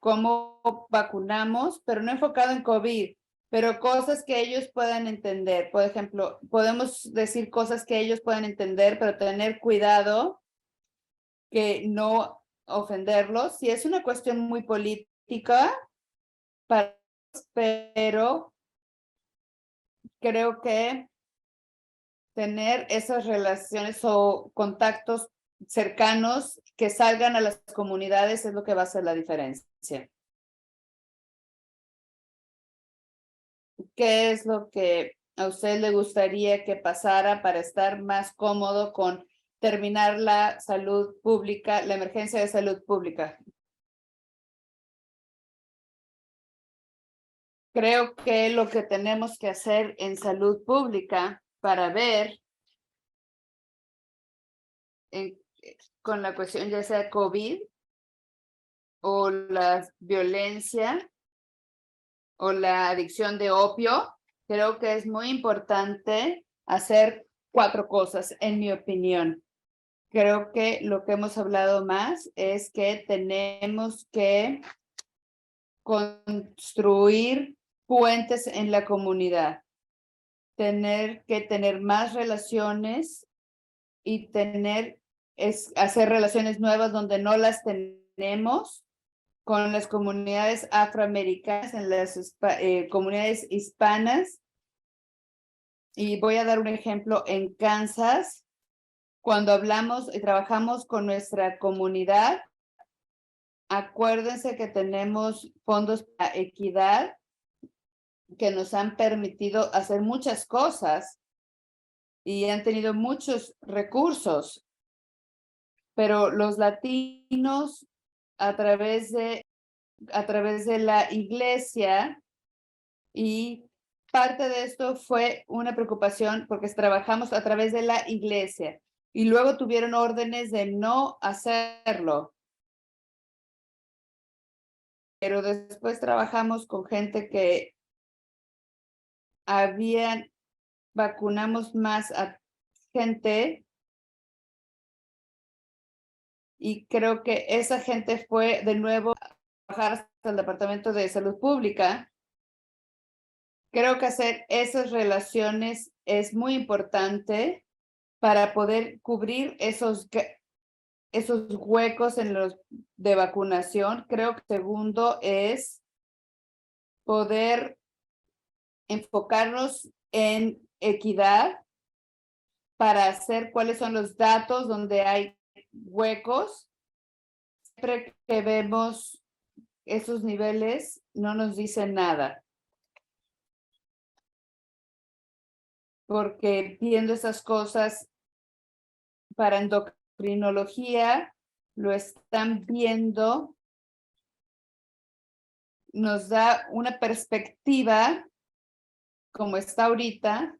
cómo vacunamos, pero no enfocado en COVID, pero cosas que ellos puedan entender. Por ejemplo, podemos decir cosas que ellos puedan entender, pero tener cuidado que no ofenderlos. Si es una cuestión muy política, pero creo que tener esas relaciones o contactos cercanos que salgan a las comunidades es lo que va a hacer la diferencia. ¿Qué es lo que a usted le gustaría que pasara para estar más cómodo con terminar la salud pública, la emergencia de salud pública? Creo que lo que tenemos que hacer en salud pública para ver con la cuestión ya sea COVID o la violencia o la adicción de opio, creo que es muy importante hacer 4 cosas, en mi opinión. Creo que lo que hemos hablado más es que tenemos que construir puentes en la comunidad, tener que tener más relaciones y hacer relaciones nuevas donde no las tenemos con las comunidades afroamericanas, en las comunidades hispanas. Y voy a dar un ejemplo en Kansas. Cuando hablamos y trabajamos con nuestra comunidad, acuérdense que tenemos fondos para equidad que nos han permitido hacer muchas cosas y han tenido muchos recursos, pero los latinos a través de la iglesia, y parte de esto fue una preocupación porque trabajamos a través de la iglesia y luego tuvieron órdenes de no hacerlo. Pero después trabajamos con gente que vacunamos más a gente y creo que esa gente fue de nuevo a trabajar hasta el Departamento de Salud Pública. Creo que hacer esas relaciones es muy importante para poder cubrir esos huecos de vacunación. Creo que segundo es poder enfocarnos en equidad para hacer cuáles son los datos donde hay huecos. Siempre que vemos esos niveles, no nos dicen nada. Porque viendo esas cosas para endocrinología, lo están viendo, nos da una perspectiva, como está ahorita,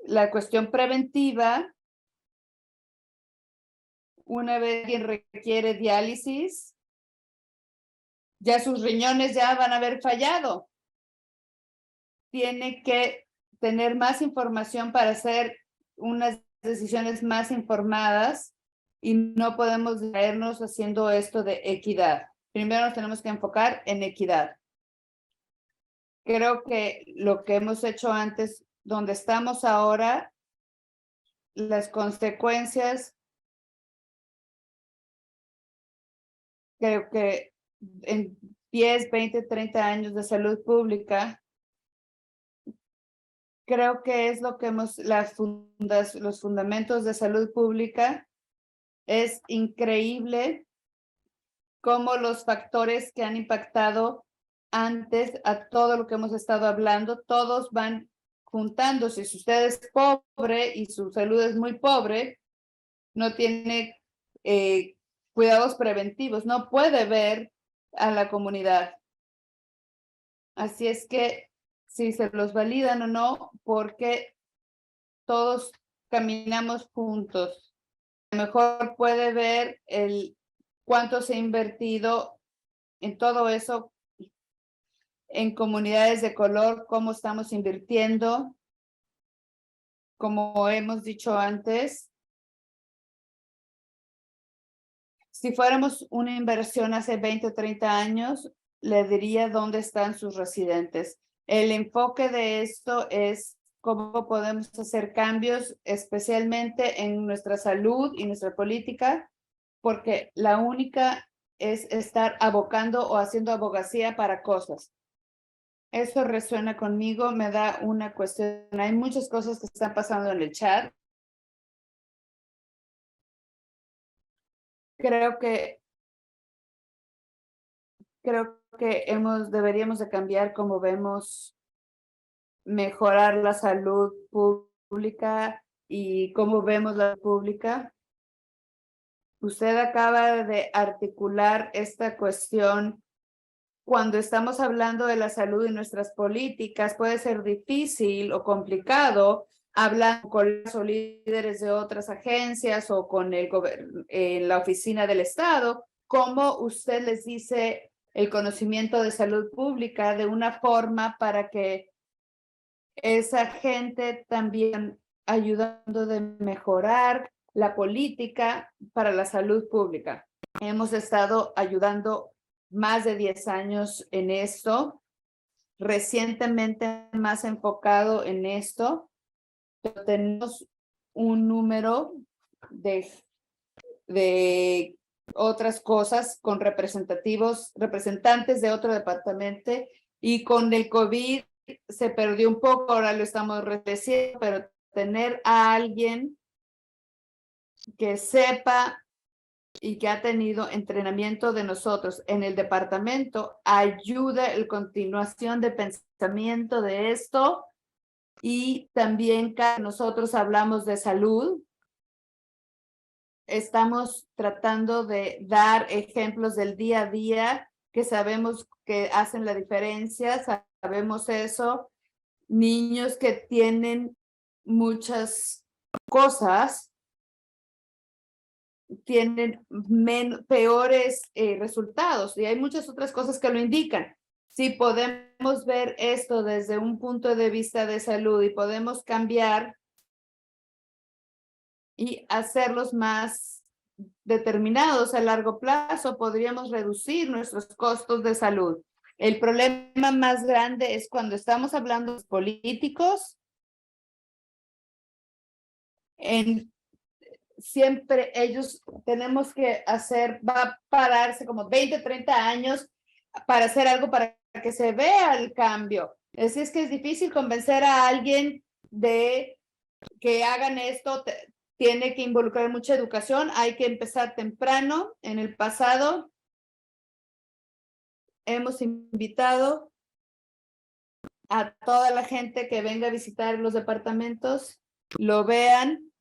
la cuestión preventiva. Una vez alguien requiere diálisis, ya sus riñones ya van a haber fallado. Tiene que tener más información para hacer unas decisiones más informadas y no podemos distraernos haciendo esto de equidad. Primero nos tenemos que enfocar en equidad. Creo que lo que hemos hecho antes, donde estamos ahora, las consecuencias, creo que en 10, 20, 30 años de salud pública, creo que es lo que los fundamentos de salud pública, es increíble cómo los factores que han impactado antes a todo lo que hemos estado hablando, todos van juntándose. Si usted es pobre y su salud es muy pobre, no tiene cuidados preventivos, no puede ver a la comunidad. Así es que si se los validan o no, porque todos caminamos juntos. A lo mejor puede ver cuánto se ha invertido en todo eso, en comunidades de color, cómo estamos invirtiendo. Como hemos dicho antes, si fuéramos una inversión hace 20 o 30 años, le diría dónde están sus residentes. El enfoque de esto es cómo podemos hacer cambios, especialmente en nuestra salud y nuestra política, porque la única es estar abocando o haciendo abogacía para cosas. Eso resuena conmigo, me da una cuestión. Hay muchas cosas que están pasando en el chat. Creo que deberíamos de cambiar cómo vemos mejorar la salud pública y cómo vemos la pública. Usted acaba de articular esta cuestión. Cuando estamos hablando de la salud y nuestras políticas, puede ser difícil o complicado hablar con los líderes de otras agencias o con la oficina del Estado, cómo usted les dice el conocimiento de salud pública de una forma para que esa gente también ayudando de mejorar la política para la salud pública. Hemos estado ayudando más de 10 años en esto, recientemente más enfocado en esto. Tenemos un número de otras cosas con representantes de otro departamento, y con el COVID se perdió un poco, ahora lo estamos restableciendo, pero tener a alguien que sepa y que ha tenido entrenamiento de nosotros en el departamento ayuda en continuación de pensamiento de esto. Y también nosotros hablamos de salud, estamos tratando de dar ejemplos del día a día que sabemos que hacen la diferencia, sabemos eso. Niños que tienen muchas cosas tienen peores resultados, y hay muchas otras cosas que lo indican. Si podemos ver esto desde un punto de vista de salud y podemos cambiar y hacerlos más determinados a largo plazo, podríamos reducir nuestros costos de salud. El problema más grande es cuando estamos hablando de políticos, siempre ellos tenemos que va a pararse como 20, 30 años para hacer algo para que se vea el cambio. Así es que es difícil convencer a alguien de que hagan esto. Tiene que involucrar mucha educación, hay que empezar temprano. En el pasado hemos invitado a toda la gente que venga a visitar los departamentos, lo vean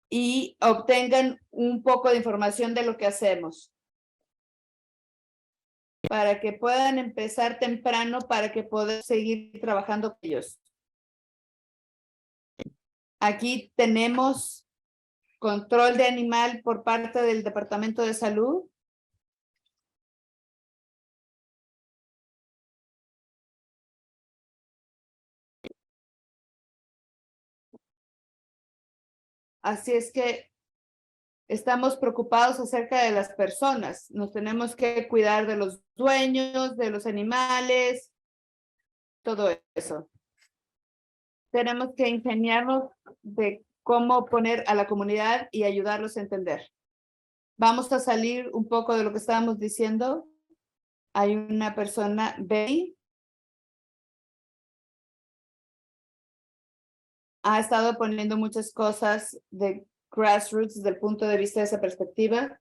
y obtengan un poco de información de lo que hacemos, para que puedan empezar temprano, para que puedan seguir trabajando con ellos. Aquí tenemos control de animal por parte del Departamento de Salud. Así es que estamos preocupados acerca de las personas. Nos tenemos que cuidar de los dueños, de los animales, todo eso. Tenemos que ingeniarnos de cómo poner a la comunidad y ayudarlos a entender. Vamos a salir un poco de lo que estábamos diciendo. Hay una persona, Betty, ha estado poniendo muchas cosas de grassroots desde el punto de vista de esa perspectiva.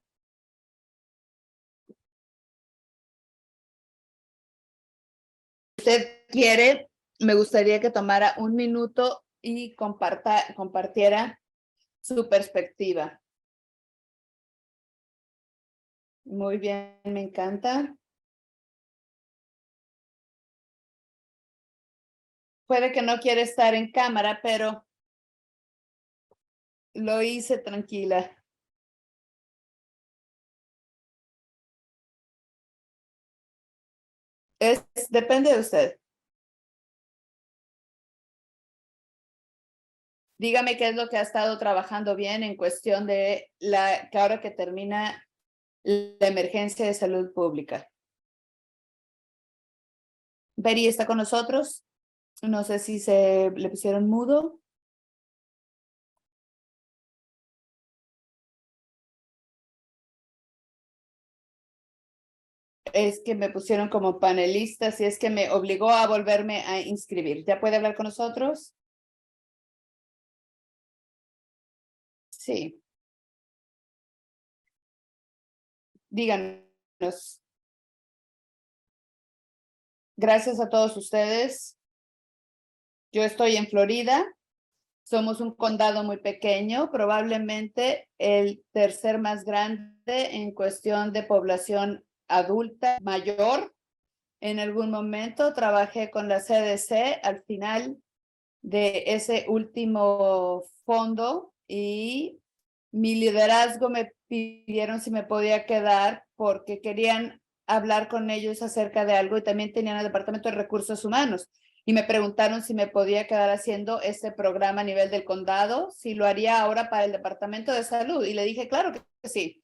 Si usted quiere, me gustaría que tomara un minuto y compartiera su perspectiva. Muy bien, me encanta. Puede que no quiera estar en cámara, pero lo hice tranquila. Depende de usted. Dígame qué es lo que ha estado trabajando bien en cuestión de que ahora que termina la emergencia de salud pública. Betty está con nosotros. No sé si se le pusieron mudo. Es que me pusieron como panelista, así es que me obligó a volverme a inscribir. ¿Ya puede hablar con nosotros? Sí. Díganos. Gracias a todos ustedes. Yo estoy en Florida. Somos un condado muy pequeño, probablemente el tercer más grande en cuestión de población adulta mayor. En algún momento trabajé con la CDC al final de ese último fondo y mi liderazgo me pidieron si me podía quedar porque querían hablar con ellos acerca de algo y también tenían el Departamento de Recursos Humanos y me preguntaron si me podía quedar haciendo este programa a nivel del condado, si lo haría ahora para el Departamento de Salud y le dije claro que sí.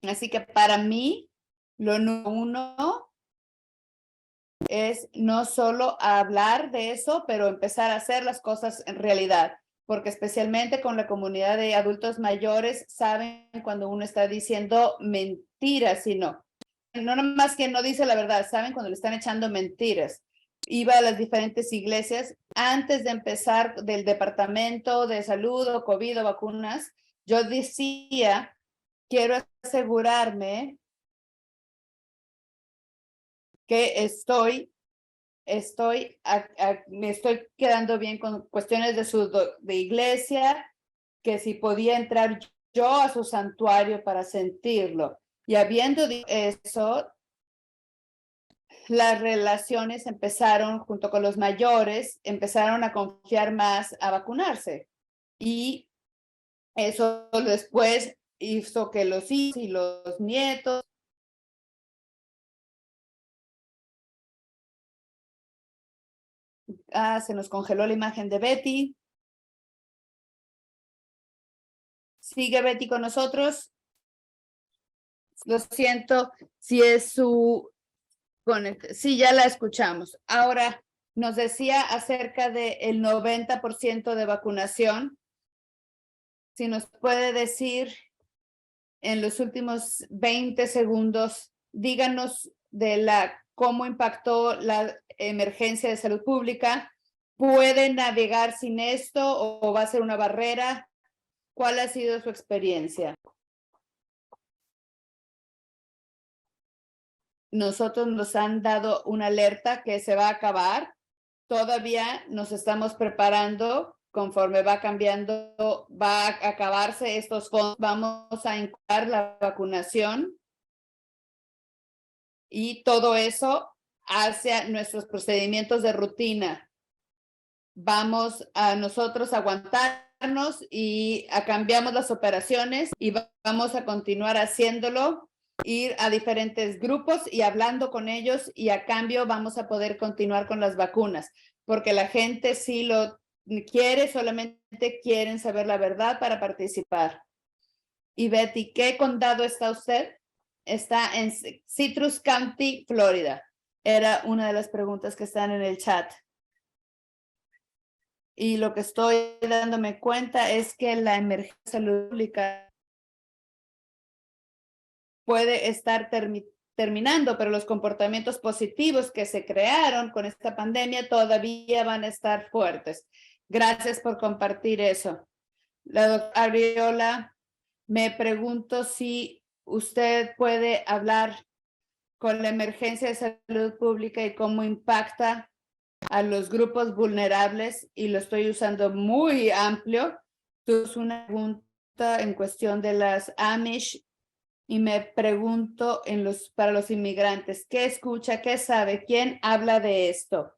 Así que para mí lo número uno es no solo hablar de eso, pero empezar a hacer las cosas en realidad, porque especialmente con la comunidad de adultos mayores, saben cuando uno está diciendo mentiras, sino no nomás que no dice la verdad, saben cuando le están echando mentiras. Iba a las diferentes iglesias antes de empezar del departamento de salud o COVID o vacunas, yo decía, quiero asegurarme que me estoy quedando bien con cuestiones de iglesia, que si podía entrar yo a su santuario para sentirlo. Y habiendo dicho eso, las relaciones empezaron, junto con los mayores, empezaron a confiar más a vacunarse. Y eso después hizo que los hijos y los nietos se nos congeló la imagen de Betty. ¿Sigue Betty con nosotros? Lo siento si es su... Sí, ya la escuchamos. Ahora, nos decía acerca del 90% de vacunación. Si nos puede decir en los últimos 20 segundos, díganos cómo impactó la emergencia de salud pública. ¿Puede navegar sin esto o va a ser una barrera? ¿Cuál ha sido su experiencia? Nosotros nos han dado una alerta que se va a acabar. Todavía nos estamos preparando conforme va cambiando, va a acabarse estos fondos. Vamos a incluir la vacunación y todo eso hacia nuestros procedimientos de rutina. Vamos a nosotros aguantarnos y cambiamos las operaciones y vamos a continuar haciéndolo, ir a diferentes grupos y hablando con ellos y a cambio vamos a poder continuar con las vacunas, porque la gente sí lo quiere, solamente quieren saber la verdad para participar. Y Betty, ¿qué condado está usted? Está en Citrus County, Florida. Era una de las preguntas que están en el chat. Y lo que estoy dándome cuenta es que la emergencia de salud pública puede estar terminando, pero los comportamientos positivos que se crearon con esta pandemia todavía van a estar fuertes. Gracias por compartir eso. La doctora Ariola, me pregunto si usted puede hablar con la emergencia de salud pública y cómo impacta a los grupos vulnerables, y lo estoy usando muy amplio. Es una pregunta en cuestión de las Amish y me pregunto para los inmigrantes, ¿qué escucha, qué sabe, quién habla de esto?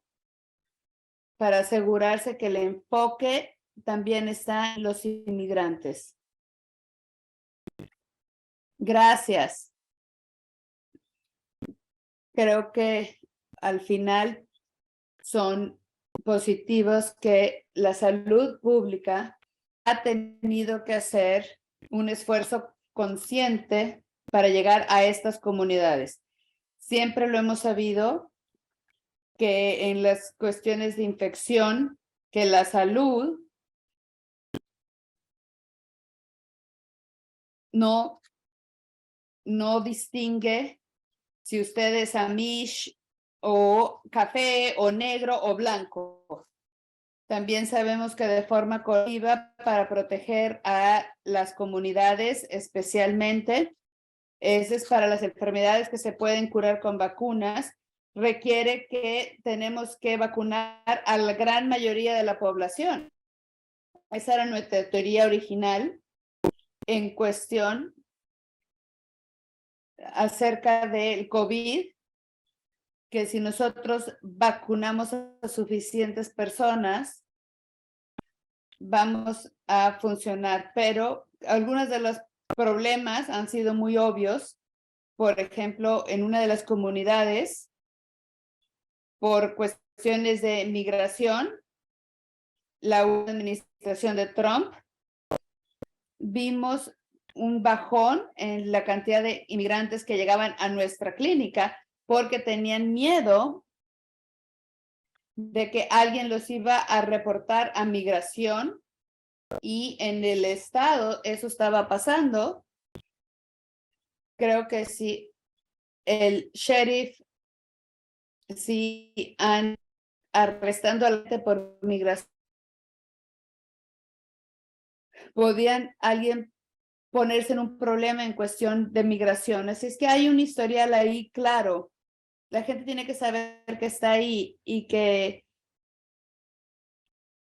Para asegurarse que el enfoque también está en los inmigrantes. Gracias. Creo que al final son positivos que la salud pública ha tenido que hacer un esfuerzo consciente para llegar a estas comunidades. Siempre lo hemos sabido que en las cuestiones de infección, que la salud no distingue si usted es amish o café o negro o blanco. También sabemos que de forma colectiva para proteger a las comunidades, especialmente, es para las enfermedades que se pueden curar con vacunas, requiere que tenemos que vacunar a la gran mayoría de la población. Esa era nuestra teoría original en cuestión acerca del COVID, que si nosotros vacunamos a suficientes personas, vamos a funcionar. Pero algunos de los problemas han sido muy obvios. Por ejemplo, en una de las comunidades, por cuestiones de migración, la administración de Trump, vimos un bajón en la cantidad de inmigrantes que llegaban a nuestra clínica porque tenían miedo de que alguien los iba a reportar a migración, y en el estado eso estaba pasando. Creo que si el sheriff, si han arrestando a la gente por migración, podían alguien ponerse en un problema en cuestión de migración. Así es que hay un historial ahí claro. La gente tiene que saber que está ahí y que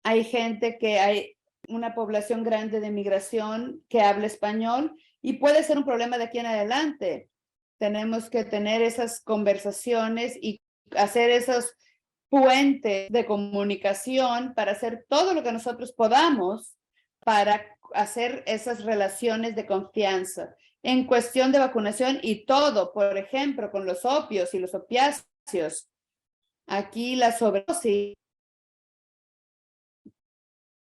hay gente, que hay una población grande de migración que habla español y puede ser un problema de aquí en adelante. Tenemos que tener esas conversaciones y hacer esos puentes de comunicación para hacer todo lo que nosotros podamos para hacer esas relaciones de confianza. En cuestión de vacunación y todo, por ejemplo, con los opios y los opiáceos. Aquí la sobredosis,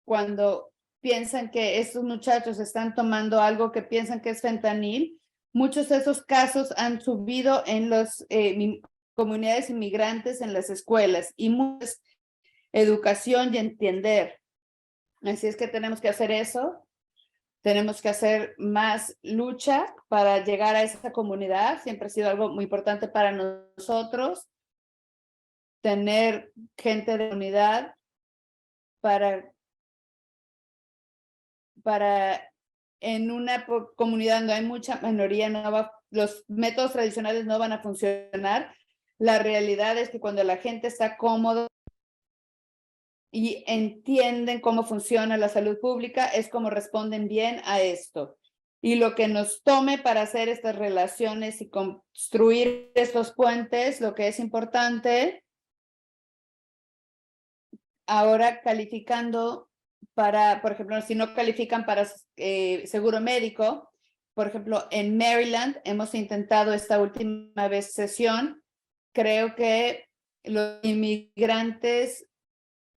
cuando piensan que estos muchachos están tomando algo que piensan que es fentanil, muchos de esos casos han subido en las comunidades inmigrantes en las escuelas, y mucha educación y entender. Así es que tenemos que hacer eso. Tenemos que hacer más lucha para llegar a esa comunidad. Siempre ha sido algo muy importante para nosotros, tener gente de unidad para en una comunidad donde hay mucha minoría, los métodos tradicionales no van a funcionar. La realidad es que cuando la gente está cómodo y entienden cómo funciona la salud pública, es como responden bien a esto. Y lo que nos tome para hacer estas relaciones y construir estos puentes, lo que es importante, ahora calificando para, por ejemplo, si no califican para seguro médico, por ejemplo, en Maryland hemos intentado esta última vez sesión. Creo que los inmigrantes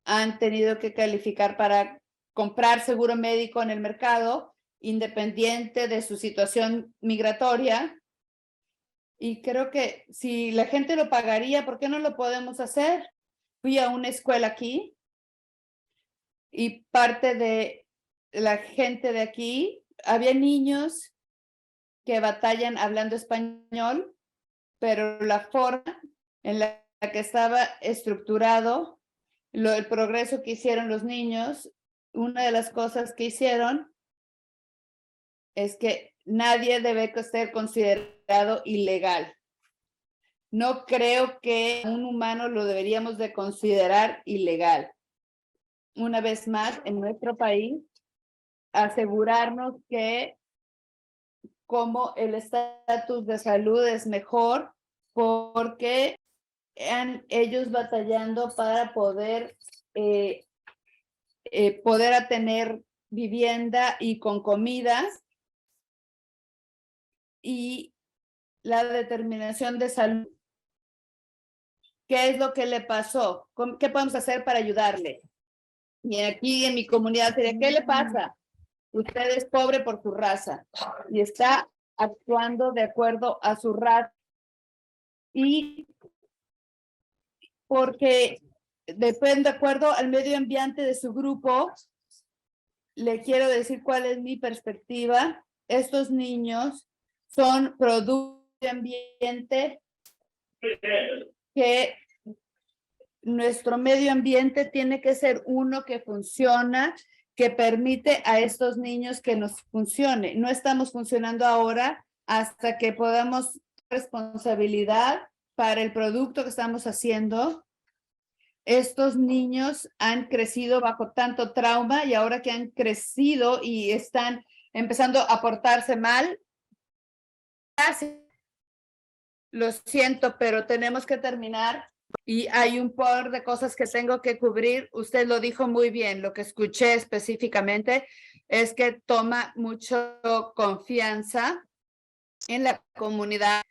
han tenido que calificar para comprar seguro médico en el mercado, independiente de su situación migratoria. Y creo que si la gente lo pagaría, ¿por qué no lo podemos hacer? Fui a una escuela aquí y parte de la gente de aquí, había niños que batallan hablando español, pero la forma en la que estaba estructurado el progreso que hicieron los niños, una de las cosas que hicieron es que nadie debe ser considerado ilegal. No creo que un humano lo deberíamos de considerar ilegal. Una vez más, en nuestro país, asegurarnos que como el estatus de salud es mejor, porque ellos batallando para poder tener vivienda y con comidas, y la determinación de salud. ¿Qué es lo que le pasó? ¿Qué podemos hacer para ayudarle? Y aquí en mi comunidad sería, ¿qué le pasa? Usted es pobre por su raza y está actuando de acuerdo a su raza, y porque depende, de acuerdo al medio ambiente de su grupo, le quiero decir cuál es mi perspectiva. Estos niños son producto de ambiente que nuestro medio ambiente tiene que ser uno que funciona, que permite a estos niños que nos funcione. No estamos funcionando ahora hasta que podamos responsabilidad para el producto que estamos haciendo. Estos niños han crecido bajo tanto trauma y ahora que han crecido y están empezando a portarse mal, lo siento, pero tenemos que terminar y hay un par de cosas que tengo que cubrir. Usted lo dijo muy bien. Lo que escuché específicamente es que toma mucha confianza en la comunidad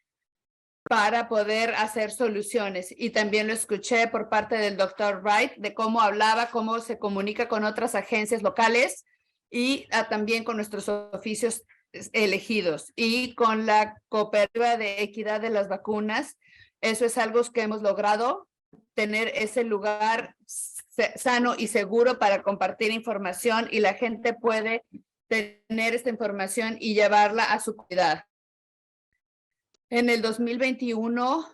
para poder hacer soluciones. Y también lo escuché por parte del doctor Wright de cómo hablaba, cómo se comunica con otras agencias locales y también con nuestros oficios elegidos y con la cooperativa de equidad de las vacunas. Eso es algo que hemos logrado, tener ese lugar sano y seguro para compartir información y la gente puede tener esta información y llevarla a su comunidad. En el 2021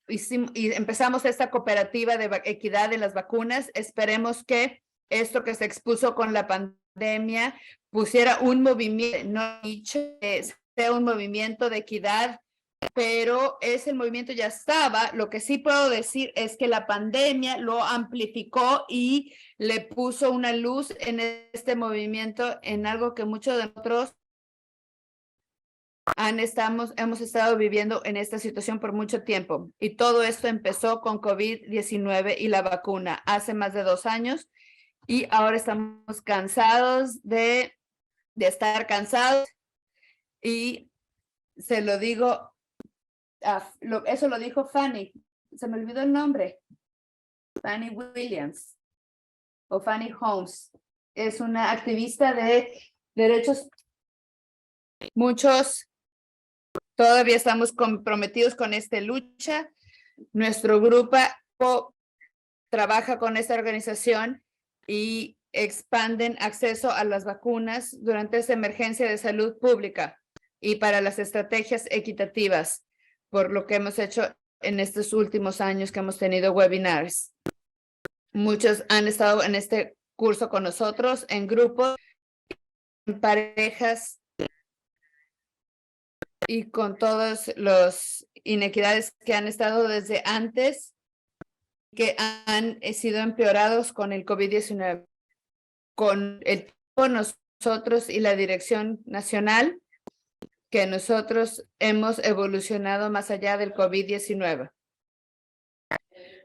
empezamos esta cooperativa de equidad de las vacunas. Esperemos que esto que se expuso con la pandemia pusiera un movimiento, no dicho que sea un movimiento de equidad, pero ese movimiento ya estaba. Lo que sí puedo decir es que la pandemia lo amplificó y le puso una luz en este movimiento, en algo que muchos de nosotros hemos estado viviendo en esta situación por mucho tiempo y todo esto empezó con COVID-19 y la vacuna hace más de 2 años y ahora estamos cansados de estar cansados y se lo digo, eso lo dijo Fanny, se me olvidó el nombre, Fanny Williams o Fanny Holmes, es una activista de derechos, muchos todavía estamos comprometidos con esta lucha. Nuestro grupo trabaja con esta organización y expanden acceso a las vacunas durante esta emergencia de salud pública y para las estrategias equitativas, por lo que hemos hecho en estos últimos años que hemos tenido webinars. Muchos han estado en este curso con nosotros en grupos, en parejas, y con todas las inequidades que han estado desde antes, que han sido empeorados con el COVID-19. Con el tiempo, nosotros y la dirección nacional, que nosotros hemos evolucionado más allá del COVID-19.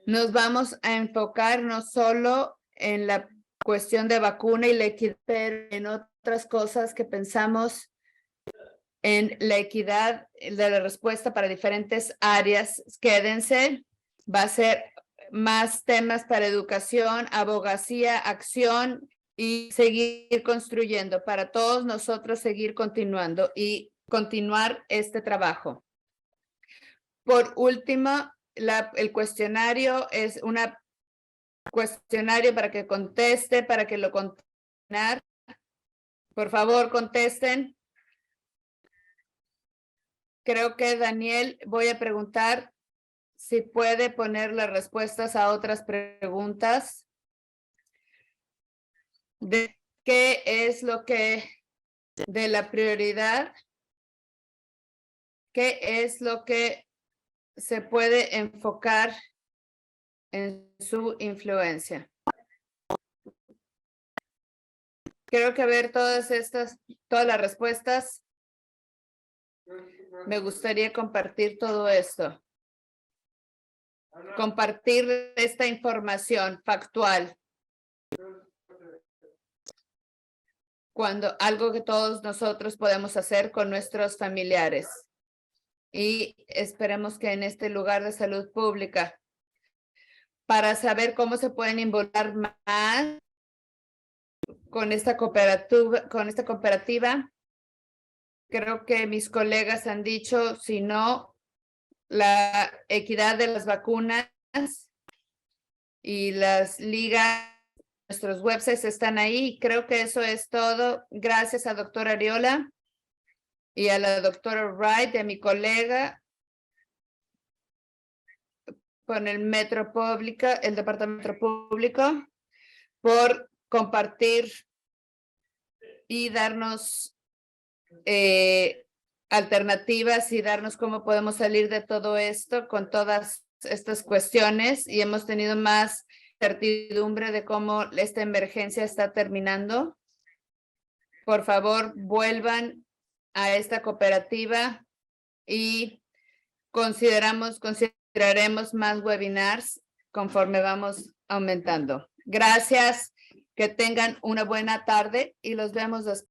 Nos vamos a enfocar no solo en la cuestión de vacuna y la equidad, pero en otras cosas que pensamos en la equidad de la respuesta para diferentes áreas. Quédense, va a ser más temas para educación, abogacía, acción y seguir construyendo para todos nosotros seguir continuando y continuar este trabajo. Por último, el cuestionario es un cuestionario para que conteste, para que lo contesten. Por favor, contesten. Creo que Daniel, voy a preguntar si puede poner las respuestas a otras preguntas. ¿De qué es lo que, de la prioridad, qué es lo que se puede enfocar en su influencia? Creo que ver todas las respuestas, me gustaría compartir todo esto. Compartir esta información factual. Cuando algo que todos nosotros podemos hacer con nuestros familiares. Y esperemos que en este lugar de salud pública, para saber cómo se pueden involucrar más con esta cooperativa, creo que mis colegas han dicho, si no la equidad de las vacunas y las ligas. Nuestros websites están ahí. Creo que eso es todo. Gracias a doctora Ariola y a la doctora Wright, a mi colega con el el Departamento Público, por compartir y darnos alternativas y darnos cómo podemos salir de todo esto con todas estas cuestiones, y hemos tenido más certidumbre de cómo esta emergencia está terminando. Por favor, vuelvan a esta cooperativa y consideraremos más webinars conforme vamos aumentando. Gracias, que tengan una buena tarde y los vemos después.